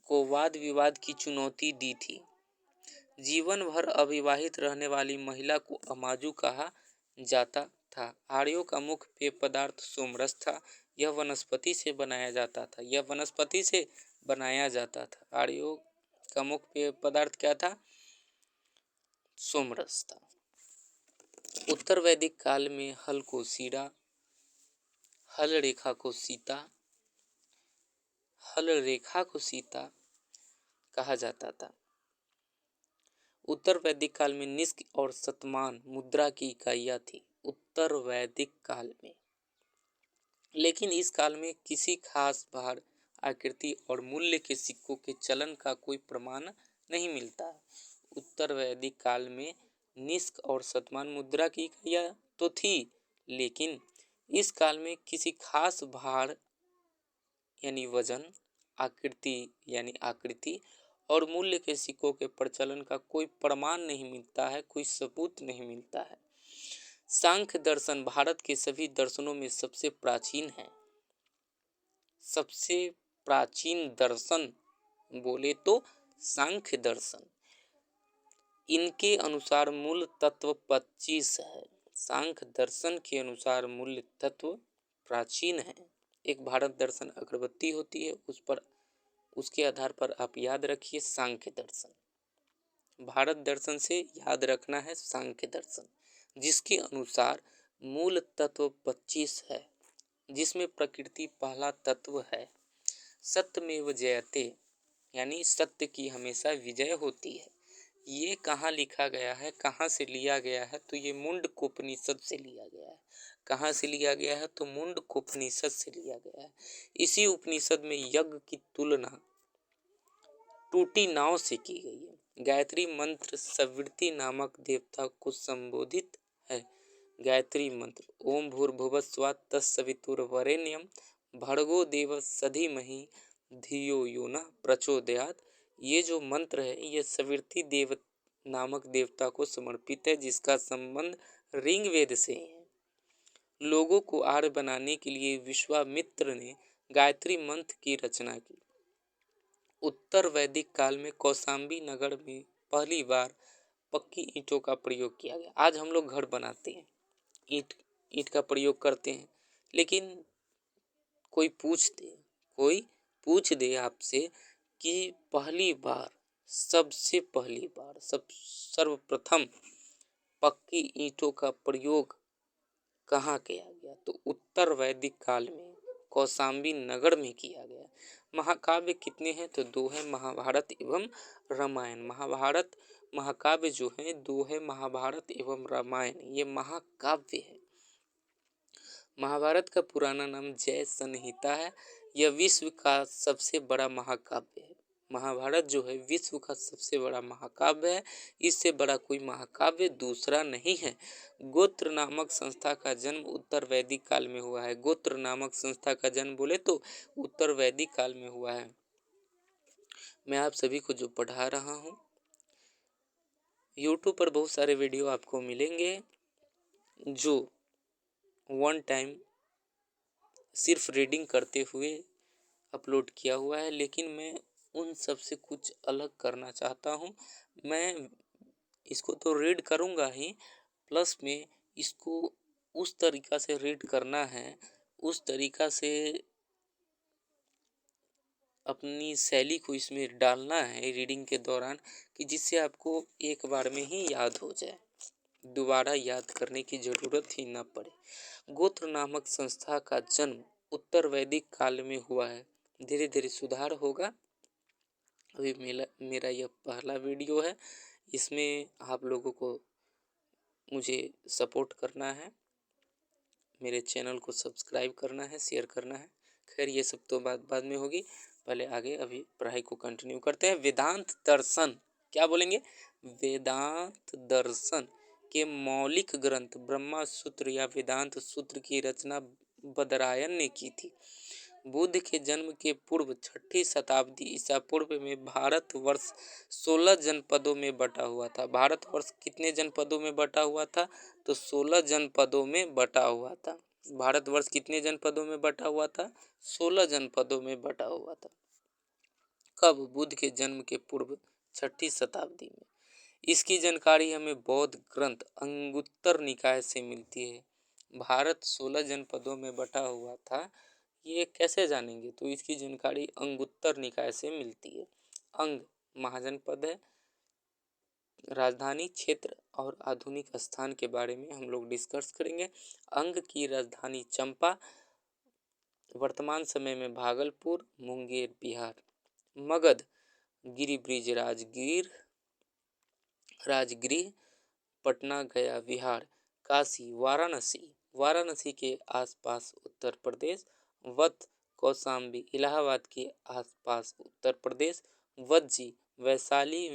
को वाद विवाद की चुनौती दी थी। जीवन भर अविवाहित रहने वाली महिला को अमाजु कहा जाता था। आर्यों का मुख्य पेय पदार्थ सोमरस था। यह वनस्पति से बनाया जाता था। आर्यों का मुख्य पेय पदार्थ क्या था? सोमरस था। उत्तर वैदिक काल में हल को सीड़ा, हल रेखा को सीता कहा जाता था। उत्तर वैदिक काल में निष्क और शतमान मुद्रा की इकाइयां थी। उत्तर वैदिक काल में, लेकिन इस काल में किसी खास भार, आकृति और मूल्य के सिक्कों के चलन का कोई प्रमाण नहीं मिलता है। उत्तर वैदिक काल में निष्क और शतमान मुद्रा की इकाइयां तो थी, लेकिन इस काल में किसी खास भार यानी वजन, आकृति और मूल्य के सिक्कों के प्रचलन का कोई प्रमाण नहीं मिलता है, कोई सबूत नहीं मिलता है। सांख्य दर्शन भारत के सभी दर्शनों में सबसे प्राचीन है। सबसे प्राचीन दर्शन बोले तो सांख्य दर्शन। इनके अनुसार मूल तत्व 25 है। सांख्य दर्शन के अनुसार मूल तत्व प्राचीन है। एक भारत दर्शन अगरबत्ती होती है, उसके आधार पर आप याद रखिए सांख्य दर्शन। भारत दर्शन से याद रखना है सांख्य दर्शन, जिसके अनुसार मूल तत्व 25 है, जिसमें प्रकृति पहला तत्व है। सत्यमेव जयते, यानी सत्य की हमेशा विजय होती है। ये कहाँ लिखा गया है, कहाँ से लिया गया है? तो ये मुंडकोपनिषद से लिया गया है। कहाँ से लिया गया है? तो मुंडकोपनिषद से लिया गया है। इसी उपनिषद में यज्ञ की तुलना टूटी नाव से की गई है। गायत्री मंत्र सवितृ नामक देवता को संबोधित है। गायत्री मंत्र ओम भूर्भुवस्सुवः तत्सवितुर्वरेण्यं भर्गो देवस्य धीमहि धियो यो नः प्रचोदयात्। ये जो मंत्र है ये सवितृ देव नामक देवता को समर्पित है, जिसका संबंध ऋग्वेद से है। लोगों को आर्य बनाने के लिए विश्वामित्र ने गायत्री मंत्र की रचना की। उत्तर वैदिक काल में कौशाम्बी नगर में पहली बार पक्की ईंटों का प्रयोग किया गया। आज हम लोग घर बनाते हैं, ईंट का प्रयोग करते हैं, लेकिन कोई पूछ दे आपसे कि पहली बार, सबसे पहली बार, सर्वप्रथम पक्की ईंटों का प्रयोग कहाँ किया गया, तो उत्तर वैदिक काल में कौशाम्बी नगर में किया गया। महाकाव्य कितने हैं, तो 2 है, महाभारत एवं रामायण। महाभारत महाकाव्य जो है 2 है, महाभारत एवं रामायण, ये महाकाव्य है। महाभारत का पुराना नाम जय संहिता है। यह विश्व का सबसे बड़ा महाकाव्य है। महाभारत जो है विश्व का सबसे बड़ा महाकाव्य है। इससे बड़ा कोई महाकाव्य दूसरा नहीं है। गोत्र नामक संस्था का जन्म उत्तर वैदिक काल में हुआ है। गोत्र नामक संस्था का जन्म बोले तो उत्तर वैदिक काल में हुआ है। मैं आप सभी को जो पढ़ा रहा हूँ, यूट्यूब पर बहुत सारे वीडियो आपको मिलेंगे जो वन टाइम सिर्फ रीडिंग करते हुए अपलोड किया हुआ है, लेकिन मैं उन सब से कुछ अलग करना चाहता हूँ। मैं इसको तो रीड करूँगा ही, प्लस में इसको उस तरीक़ा से रीड करना है, उस तरीक़ा से अपनी शैली को इसमें डालना है रीडिंग के दौरान, कि जिससे आपको एक बार में ही याद हो जाए, दोबारा याद करने की ज़रूरत ही ना पड़े। गोत्र नामक संस्था का जन्म उत्तर वैदिक काल में हुआ है। धीरे धीरे सुधार होगा। अभी मेरा यह पहला वीडियो है, इसमें आप लोगों को मुझे सपोर्ट करना है, मेरे चैनल को सब्सक्राइब करना है, शेयर करना है। खैर ये सब तो बात बाद में होगी, पहले आगे अभी पढ़ाई को कंटिन्यू करते हैं। वेदांत दर्शन, क्या बोलेंगे, वेदांत दर्शन के मौलिक ग्रंथ ब्रह्मा सूत्र या वेदांत सूत्र की रचना बदरायन ने की थी। बुद्ध के जन्म के पूर्व 6ठी शताब्दी ईसा पूर्व में भारतवर्ष 16 जनपदों में बटा हुआ था। भारतवर्ष कितने जनपदों में बटा हुआ था, तो 16 जनपदों में बटा हुआ था। भारतवर्ष कितने जनपदों में बटा हुआ था, 16 जनपदों में बटा हुआ था। कब, बुद्ध के जन्म के पूर्व 6ठी शताब्दी में। इसकी जानकारी हमें बौद्ध ग्रंथ अंगुत्तर निकाय से मिलती है। भारत 16 जनपदों में बटा हुआ था, ये कैसे जानेंगे, तो इसकी जानकारी अंगुत्तर निकाय से मिलती है। अंग महाजनपद है। राजधानी क्षेत्र और आधुनिक स्थान के बारे में हम लोग डिस्कस करेंगे। अंग की राजधानी चंपा, वर्तमान समय में भागलपुर, मुंगेर बिहार। मगध गिरिब्रिज राजगृह, पटना गया बिहार। काशी वाराणसी के आसपास उत्तर प्रदेश। वत कौशाम्बी इलाहाबाद के आसपास उत्तर प्रदेश। वज्जी वैशाली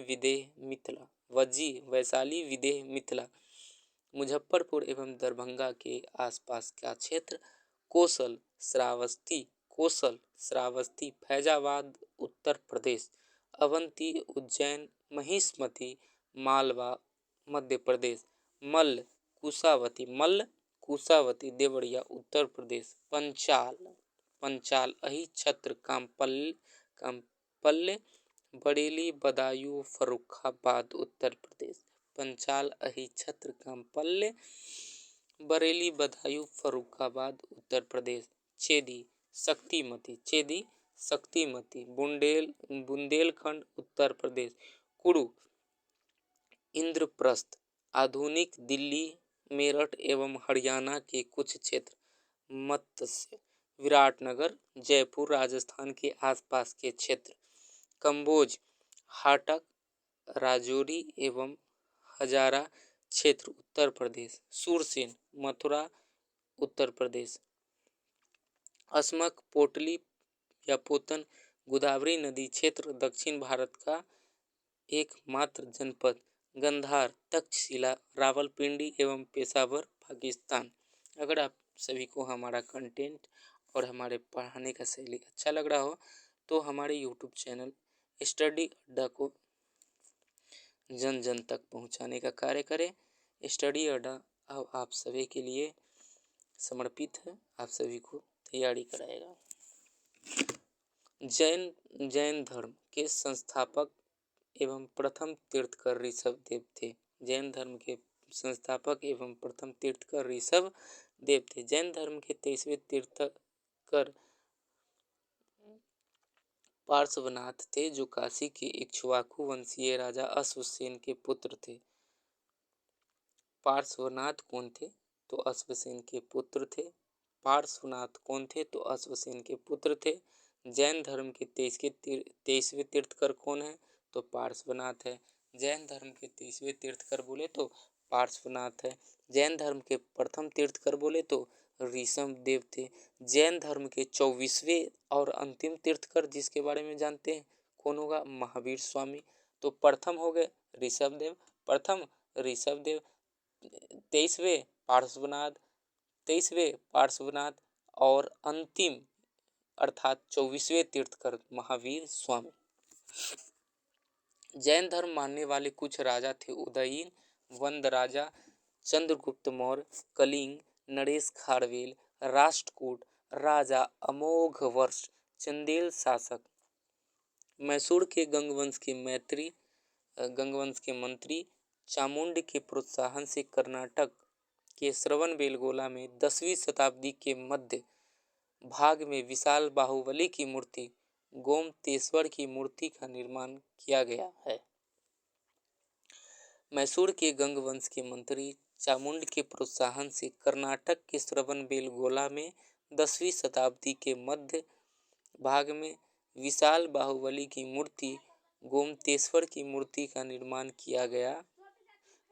विदेह मिथिला मुजफ्फरपुर एवं दरभंगा के आसपास का क्षेत्र। कोसल श्रावस्ती फैजाबाद उत्तर प्रदेश। अवंती उज्जैन महिष्मती मालवा मध्य प्रदेश। मल्ल कुशावती देवरिया उत्तर प्रदेश। पंचाल अहिच्छत्र कामपल्ले बरेली बदायूं फर्रुखाबाद उत्तर प्रदेश। पंचाल अहिच्छत्र कामपल्ले बरेली बदायूं फर्रुखाबाद उत्तर प्रदेश। चेदी शक्तिमती बुंदेलखंड उत्तर प्रदेश। कुरु इंद्रप्रस्थ आधुनिक दिल्ली, मेरठ एवं हरियाणा के कुछ क्षेत्र। मत्स्य विराटनगर, जयपुर राजस्थान के आसपास के क्षेत्र। कंबोज हाटक, राजौरी एवं हजारा क्षेत्र उत्तर प्रदेश। सूरसेन मथुरा उत्तर प्रदेश। अस्मक पोटली या पोतन गोदावरी नदी क्षेत्र दक्षिण भारत का एकमात्र जनपद। गंधार तक्षशिला रावलपिंडी एवं पेशावर पाकिस्तान। अगर आप सभी को हमारा कंटेंट और हमारे पढ़ाने का शैली अच्छा लग रहा हो तो हमारे यूट्यूब चैनल स्टडी अड्डा को जन जन तक पहुंचाने का कार्य करें। स्टडी अड्डा अब आप सभी के लिए समर्पित है, आप सभी को तैयारी कराएगा। जैन धर्म के संस्थापक एवं प्रथम तीर्थकर ऋषभदेव थे। जैन धर्म के संस्थापक एवं प्रथम तीर्थकर ऋषभदेव थे। जैन धर्म के 23वें तीर्थकर पार्श्वनाथ थे जो काशी के इक्ष्वाकु वंशीय राजा अश्वसेन के पुत्र थे। पार्श्वनाथ कौन थे? तो अश्वसेन के पुत्र थे। पार्श्वनाथ कौन थे? तो अश्वसेन के पुत्र थे। जैन धर्म के 23वें तीर्थकर कौन है? तो पार्श्वनाथ है। जैन धर्म के 23वें तीर्थकर बोले तो पार्श्वनाथ है। जैन धर्म के प्रथम तीर्थकर बोले तो ऋषभ देव थे। जैन धर्म के 24वें और अंतिम तीर्थकर जिसके बारे में जानते हैं कौन होगा? महावीर स्वामी। तो प्रथम हो गए ऋषभ देव, प्रथम ऋषभ देव, 23वें पार्श्वनाथ और अंतिम अर्थात 24वें तीर्थकर महावीर स्वामी। जैन धर्म मानने वाले कुछ राजा थे उदयीन, वंद राजा, चंद्रगुप्त मौर्य, कलिंग, नरेश खारवेल, राष्ट्रकूट, राजा अमोघ वर्ष, चंदेल शासक। मैसूर के गंगवंश के मंत्री चामुंड के प्रोत्साहन से कर्नाटक के श्रवणबेलगोला में 10वीं शताब्दी के मध्य भाग में विशाल बाहुबली की मूर्ति गोमतेश्वर की मूर्ति का निर्माण किया गया है। मैसूर के गंगवंश के मंत्री चामुंड के प्रोत्साहन से कर्नाटक के श्रवणबेलगोला में 10वीं शताब्दी के मध्य भाग में विशाल बाहुबली की मूर्ति गोमतेश्वर की मूर्ति का निर्माण किया गया।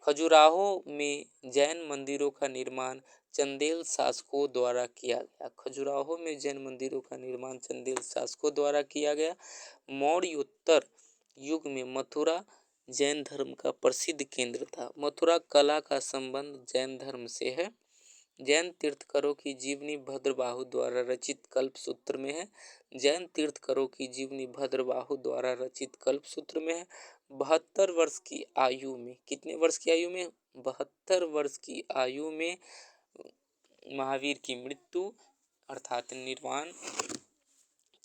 खजुराहो में जैन मंदिरों का निर्माण चंदेल शासकों द्वारा किया गया। खजुराहो में जैन मंदिरों का निर्माण चंदेल शासकों द्वारा किया गया। मौर्योत्तर युग में मथुरा जैन धर्म का प्रसिद्ध केंद्र था। मथुरा कला का संबंध जैन धर्म से है। जैन तीर्थकरों की जीवनी भद्रबाहु द्वारा रचित कल्पसूत्र में है। जैन तीर्थकरों की जीवनी भद्रबाहु द्वारा रचित कल्पसूत्र में है। 72 वर्ष की आयु में, कितने वर्ष की आयु में? 72 वर्ष की आयु में महावीर की मृत्यु अर्थात निर्वाण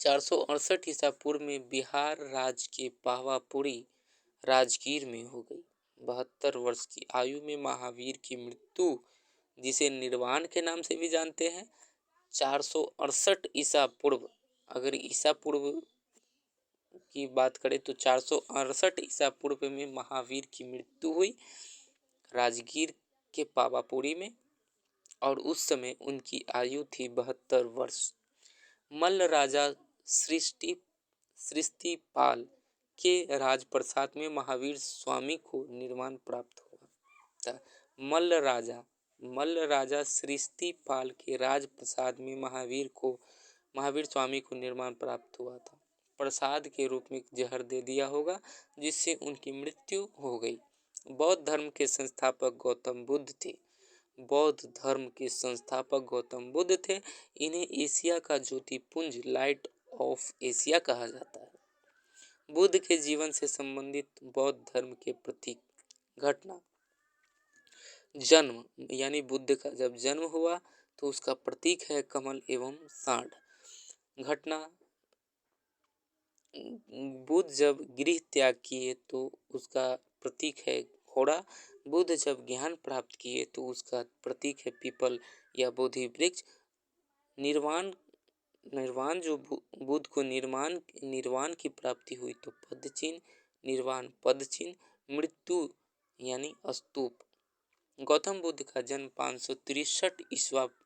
468 ईसा पूर्व में बिहार राज्य के पावापुरी राजगीर में हो गई। 72 वर्ष की आयु में महावीर की मृत्यु, जिसे निर्वाण के नाम से भी जानते हैं। 468 ईसा पूर्व, अगर ईसा पूर्व की बात करें तो 468 ईसा पूर्व में महावीर की मृत्यु हुई राजगीर के पावापुरी में, और उस समय उनकी आयु थी 72 वर्ष। मल्ल राजा सृष्टिपाल के राजप्रसाद में महावीर स्वामी को निर्माण प्राप्त हुआ। मल्ल राजा सृष्टिपाल के राजप्रसाद में महावीर स्वामी को निर्माण प्राप्त हुआ था। प्रसाद के रूप में जहर दे दिया होगा जिससे उनकी मृत्यु हो गई। बौद्ध धर्म के संस्थापक गौतम बुद्ध थे। बौद्ध धर्म के संस्थापक गौतम बुद्ध थे। इन्हें एशिया का ज्योतिपुंज लाइट ऑफ एशिया कहा जाता है। बुद्ध के जीवन से संबंधित बौद्ध धर्म के प्रतीक घटना, जन्म यानी बुद्ध का जब जन्म हुआ तो उसका प्रतीक है कमल एवं सांड। घटना, बुद्ध जब गृह त्याग किए तो उसका प्रतीक है घोड़ा। बुद्ध जब ज्ञान प्राप्त किए तो उसका प्रतीक है पीपल या बोधि वृक्ष। निर्वाण जो बुद्ध को निर्वाण की प्राप्ति हुई तो पद चिन्ह, निर्वाण पद चिन्ह। मृत्यु यानी स्तूप। गौतम बुद्ध का जन्म 563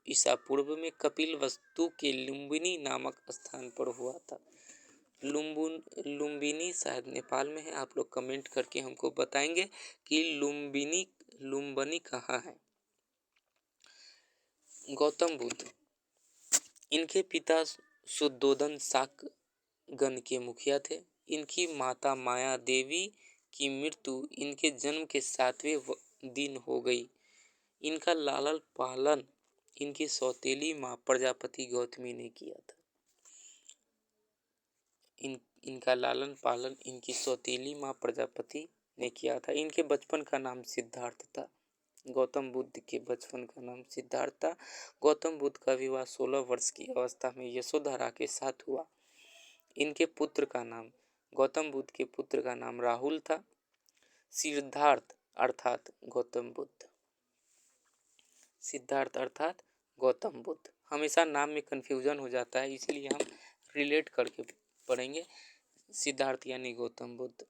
ईसा पूर्व में कपिलवस्तु के लुम्बिनी नामक स्थान पर हुआ था। लुम्बिनी शायद नेपाल में है। आप लोग कमेंट करके हमको बताएंगे कि लुम्बिनी कहाँ है। गौतम बुद्ध, इनके पिता शुद्धोदन शाक गण के मुखिया थे। इनकी माता माया देवी की मृत्यु इनके जन्म के 7वें दिन हो गई। इनका लालन पालन इनकी सौतेली माँ प्रजापति गौतमी ने किया था। इनका लालन पालन इनकी सौतेली माँ प्रजापति ने किया था। इनके बचपन का नाम सिद्धार्थ था। गौतम बुद्ध के बचपन का नाम सिद्धार्थ था। गौतम बुद्ध का विवाह 16 वर्ष की अवस्था में यशोधरा के साथ हुआ। इनके पुत्र का नाम, गौतम बुद्ध के पुत्र का नाम राहुल था। सिद्धार्थ अर्थात गौतम बुद्ध, सिद्धार्थ अर्थात गौतम बुद्ध। हमेशा नाम में कन्फ्यूजन हो जाता है, इसलिए हम रिलेट करके पढ़ेंगे। सिद्धार्थ यानी गौतम बुद्ध।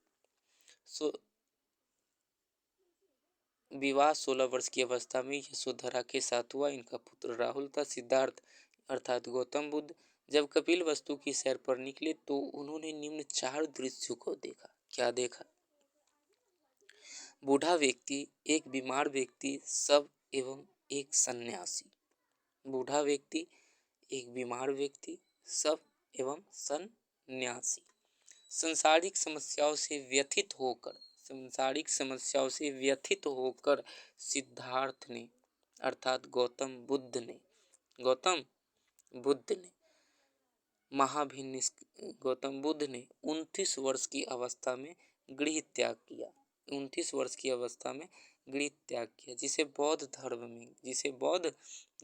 विवाह 16 वर्ष की अवस्था में यशोधरा के साथ हुआ। इनका पुत्र राहुल था। सिद्धार्थ अर्थात गौतम बुद्ध जब कपिल वस्तु की सैर पर निकले तो उन्होंने निम्न 4 दृश्यों को देखा। क्या देखा? बूढ़ा व्यक्ति, एक बीमार व्यक्ति, शव एवं एक सन्यासी। बूढ़ा व्यक्ति, एक बीमार व्यक्ति, शव एवं सन्यासी। सांसारिक समस्याओं से व्यथित होकर सिद्धार्थ ने अर्थात गौतम बुद्ध ने गौतम बुद्ध ने 29 वर्ष की अवस्था में गृह त्याग किया। 29 वर्ष की अवस्था में गृह त्याग किया, जिसे बौद्ध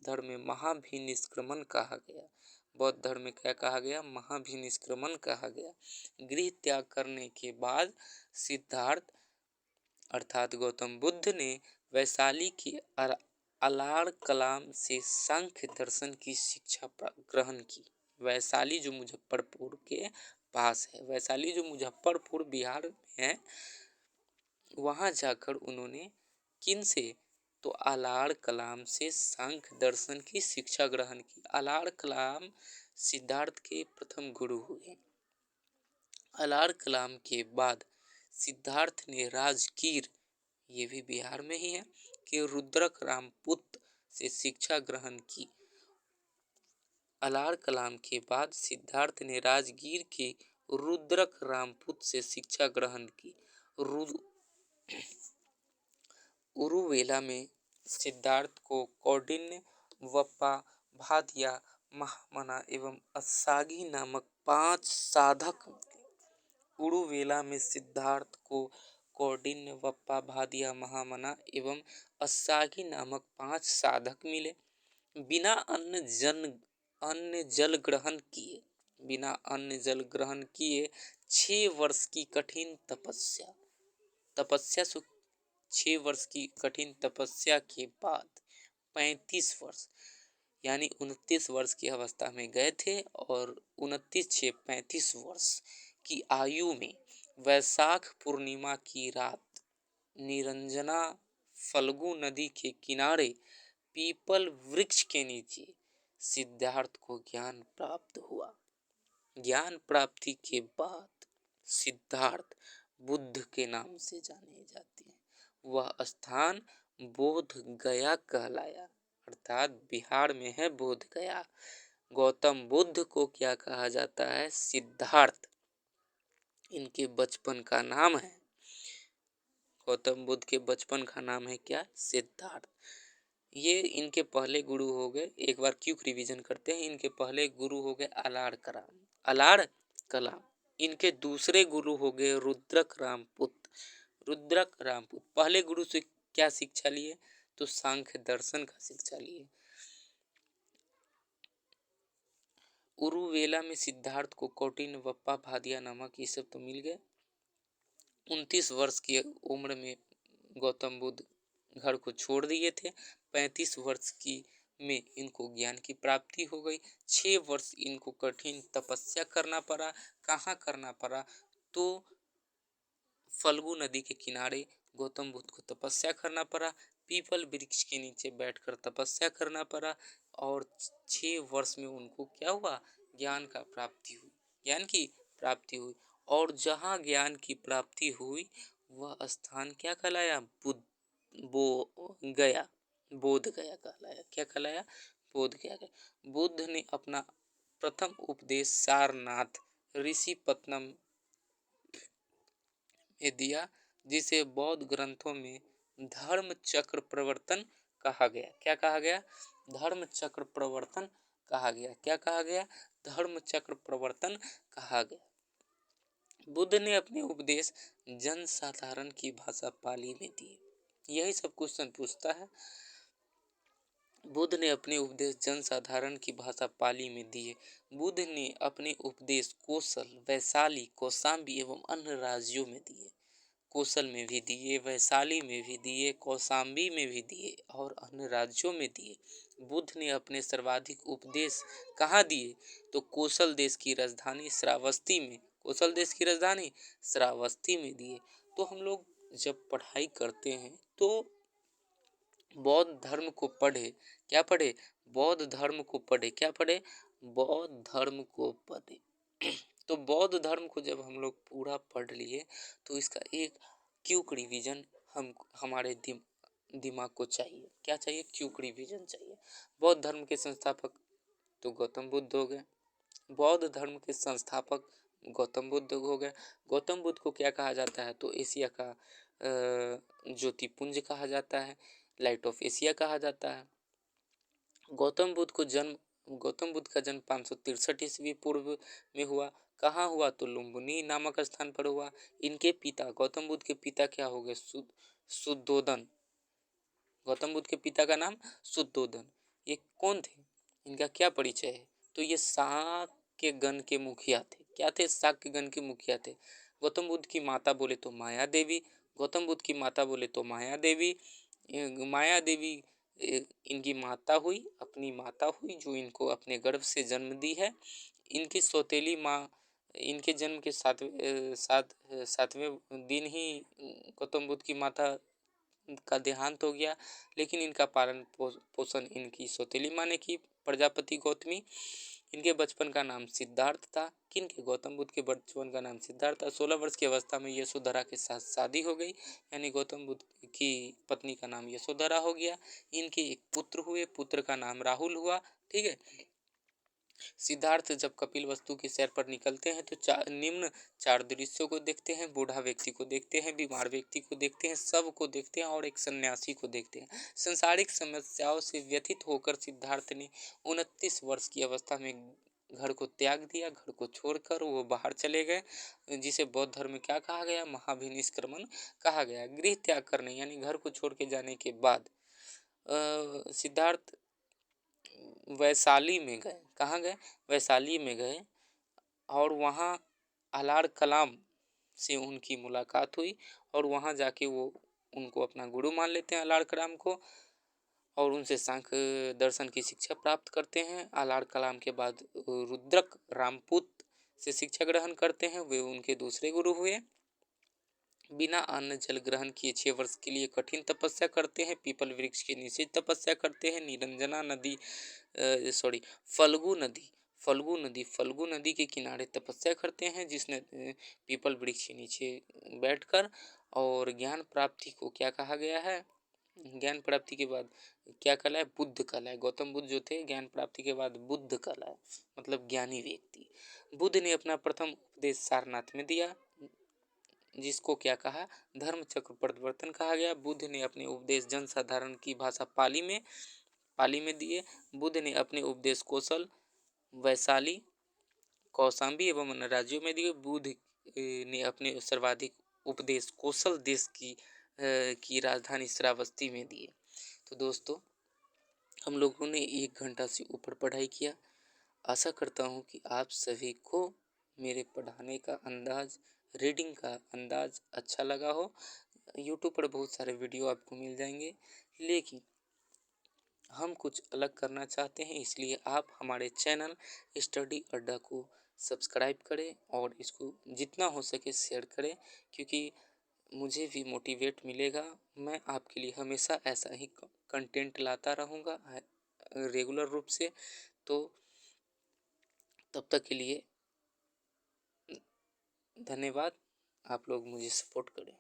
धर्म में महाभिनिष्क्रमण कहा गया। बौद्ध धर्म में क्या कहा गया? महाभिनिष्क्रमण कहा गया। गृह त्याग करने के बाद सिद्धार्थ अर्थात गौतम बुद्ध ने वैशाली के अलार कलाम से सांख्य दर्शन की शिक्षा ग्रहण की। वैशाली जो मुजफ्फरपुर के पास है, वैशाली जो मुजफ्फरपुर बिहार में है, वहां जाकर उन्होंने किन से? तो अलार कलाम से सांख्य दर्शन की शिक्षा ग्रहण की। अलार कलाम सिद्धार्थ के प्रथम गुरु हुए। अलार कलाम के बाद सिद्धार्थ ने राजगीर, ये भी बिहार में ही है, के रुद्रक रामपुत से शिक्षा ग्रहण की। अलार कलाम के बाद सिद्धार्थ ने राजगीर के रुद्रक रामपुत से शिक्षा ग्रहण की। उरुवेला में सिद्धार्थ को कौंडिन्य, वप्पा, भादिया, महामना एवं असागी नामक 5 साधक मिले। उरुवेला में सिद्धार्थ को कौंडिन्य, वप्पा, भादिया, महामना एवं असागी नामक 5 साधक मिले। बिना अन्न जल ग्रहण किए 6 वर्ष की कठिन तपस्या 6 वर्ष की कठिन तपस्या के बाद 35 वर्ष यानी 29 वर्ष की अवस्था में गए थे और 29-6-35 वर्ष की आयु में वैशाख पूर्णिमा की रात निरंजना फल्गु नदी के किनारे पीपल वृक्ष के नीचे सिद्धार्थ को ज्ञान प्राप्त हुआ। ज्ञान प्राप्ति के बाद सिद्धार्थ बुद्ध के नाम से जाने जाते हैं। वह स्थान बोध गया कहलाया, अर्थात बिहार में है बोध गया। गौतम बुद्ध को क्या कहा जाता है? सिद्धार्थ। इनके बचपन का नाम है, गौतम बुद्ध के बचपन का नाम है क्या? सिद्धार्थ। ये इनके पहले गुरु हो गए। एक बार क्विक रिवीजन करते हैं। इनके पहले गुरु हो गए अलार कलाम। इनके दूसरे गुरु हो गए रुद्रक रामपुत। पहले गुरु से क्या शिक्षा लिए? तो सांख्य दर्शन का शिक्षा लिए। उरुवेला में सिद्धार्थ को कौंडिन्य, वप्पा, भादिया नामक ये सब तो मिल गए। 29 वर्ष की उम्र में गौतम बुद्ध घर को छोड़ दिए थे। 35 वर्ष की में इनको ज्ञान की प्राप्ति हो गई। 6 वर्ष इनको कठिन तपस्या करना पड़ा। कहाँ करना पड़ा? तो फल्गु नदी के किनारे गौतम बुद्ध को तपस्या करना पड़ा। पीपल वृक्ष के नीचे बैठकर तपस्या करना पड़ा और 6 वर्ष में उनको क्या हुआ? ज्ञान की प्राप्ति हुई। और जहाँ ज्ञान की प्राप्ति हुई वह स्थान क्या कहलाया? बोध गया कहलाया। क्या कहलाया? बोध गया। बुद्ध ने अपना प्रथम उपदेश सारनाथ ऋषिपत्तनम में दिया, जिसे बौद्ध ग्रंथों में धर्म चक्र प्रवर्तन कहा गया। क्या कहा गया? धर्म चक्र प्रवर्तन कहा गया। क्या कहा गया? धर्म चक्र प्रवर्तन कहा गया। बुद्ध ने अपने उपदेश जन साधारण की भाषा पाली में दिए। यही सब क्वेश्चन पूछता है। बुद्ध ने अपने उपदेश जन साधारण की भाषा पाली में दिए। बुद्ध ने अपने उपदेश कोसल, वैशाली, कौशाम्बी एवं अन्य राज्यों में दिए। कोसल में भी दिए, वैशाली में भी दिए, कौशाम्बी में भी दिए और अन्य राज्यों में दिए। बुद्ध ने अपने सर्वाधिक उपदेश कहाँ दिए? तो कोसल देश की राजधानी श्रावस्ती में कोसल देश की राजधानी श्रावस्ती में दिए। तो हम लोग जब पढ़ाई करते हैं तो बौद्ध धर्म को पढ़े, क्या पढ़े, बौद्ध धर्म को पढ़े, क्या पढ़े, बौद्ध धर्म को पढ़े। तो बौद्ध धर्म को जब हम लोग पूरा पढ़ लिए तो इसका एक क्विक रिवीजन हम हमारे दिमाग को चाहिए। क्या चाहिए, क्विक रिवीजन चाहिए। बौद्ध धर्म के संस्थापक तो गौतम बुद्ध हो गए। बौद्ध धर्म के संस्थापक गौतम बुद्ध हो गए। गौतम बुद्ध को क्या कहा जाता है, तो एशिया का ज्योतिपुंज कहा जाता है, लाइट ऑफ एशिया कहा जाता है। गौतम बुद्ध का जन्म 563 ईस्वी पूर्व में हुआ। कहाँ हुआ, तो लुम्बिनी नामक स्थान पर हुआ। इनके पिता, गौतम बुद्ध के पिता क्या हो गए, शुद्धोदन। गौतम बुद्ध के पिता का नाम शुद्धोदन। ये कौन थे, इनका क्या परिचय है, तो ये शाक्य गण के मुखिया थे। क्या थे, शाक्य गण के मुखिया थे। गौतम बुद्ध की माता बोले तो माया देवी, गौतम बुद्ध की माता बोले तो माया देवी। माया देवी इनकी माता हुई, अपनी माता हुई जो इनको अपने गर्भ से जन्म दी है। इनकी सौतेली माँ, इनके जन्म के सातवें दिन ही गौतम बुद्ध की माता का देहांत हो गया। लेकिन इनका पालन पोषण इनकी सौतेली माँ ने की, प्रजापति गौतमी। इनके बचपन का नाम सिद्धार्थ था। किनके, गौतम बुद्ध के बचपन का नाम सिद्धार्थ था। 16 वर्ष की अवस्था में यशोधरा के साथ शादी हो गई, यानी गौतम बुद्ध की पत्नी का नाम यशोधरा हो गया। इनके एक पुत्र हुए, पुत्र का नाम राहुल हुआ। ठीक है। सिद्धार्थ जब कपिल वस्तु की सैर पर निकलते हैं तो निम्न 4 दृश्यों को देखते हैं। बूढ़ा व्यक्ति को देखते हैं, बीमार व्यक्ति को देखते हैं, सब को देखते हैं और एक सन्यासी को देखते हैं। संसारिक समस्याओं से व्यथित होकर सिद्धार्थ ने 29 वर्ष की अवस्था में घर को त्याग दिया। घर को छोड़कर वो बाहर चले गए, जिसे बौद्ध धर्म में क्या कहा गया, महाभिनिष्क्रमण कहा गया। गृह त्याग करने यानी घर को छोड़ के जाने के बाद सिद्धार्थ वैशाली में गए। कहाँ गए, वैशाली में गए और वहाँ अलार कलाम से उनकी मुलाकात हुई और वहाँ जाके वो उनको अपना गुरु मान लेते हैं, अलार कलाम को, और उनसे सांख्य दर्शन की शिक्षा प्राप्त करते हैं। अलार कलाम के बाद रुद्रक रामपूत से शिक्षा ग्रहण करते हैं, वे उनके दूसरे गुरु हुए। बिना अन्न जल ग्रहण किए 6 वर्ष के लिए कठिन तपस्या करते हैं। पीपल वृक्ष के नीचे तपस्या करते हैं। निरंजना नदी फल्गु नदी के किनारे तपस्या करते हैं, जिसने पीपल वृक्ष के नीचे बैठकर। और ज्ञान प्राप्ति को क्या कहा गया है, ज्ञान प्राप्ति के बाद क्या कहलाए, बुद्ध कहलाए। गौतम बुद्ध जो थे ज्ञान प्राप्ति के बाद बुद्ध कहलाए, मतलब ज्ञानी व्यक्ति। बुद्ध ने अपना प्रथम उपदेश सारनाथ में दिया, जिसको क्या कहा, धर्म चक्र प्रवर्तन कहा गया। बुद्ध ने अपने उपदेश जनसाधारण की भाषा पाली में दिए। बुद्ध ने अपने उपदेश कोसल, वैशाली, कौशाम्बी एवं अन्य राज्यों में दिए। बुद्ध ने अपने सर्वाधिक उपदेश कोसल देश की राजधानी श्रावस्ती में दिए। तो दोस्तों, हम लोगों ने 1 घंटा से ऊपर पढ़ाई किया। आशा करता हूँ कि आप सभी को मेरे पढ़ाने का अंदाज, रीडिंग का अंदाज अच्छा लगा हो। यूट्यूब पर बहुत सारे वीडियो आपको मिल जाएंगे, लेकिन हम कुछ अलग करना चाहते हैं, इसलिए आप हमारे चैनल स्टडी अड्डा को सब्सक्राइब करें और इसको जितना हो सके शेयर करें, क्योंकि मुझे भी मोटिवेट मिलेगा। मैं आपके लिए हमेशा ऐसा ही कंटेंट लाता रहूँगा रेगुलर रूप से। तो तब तक के लिए धन्यवाद। आप लोग मुझे सपोर्ट करें।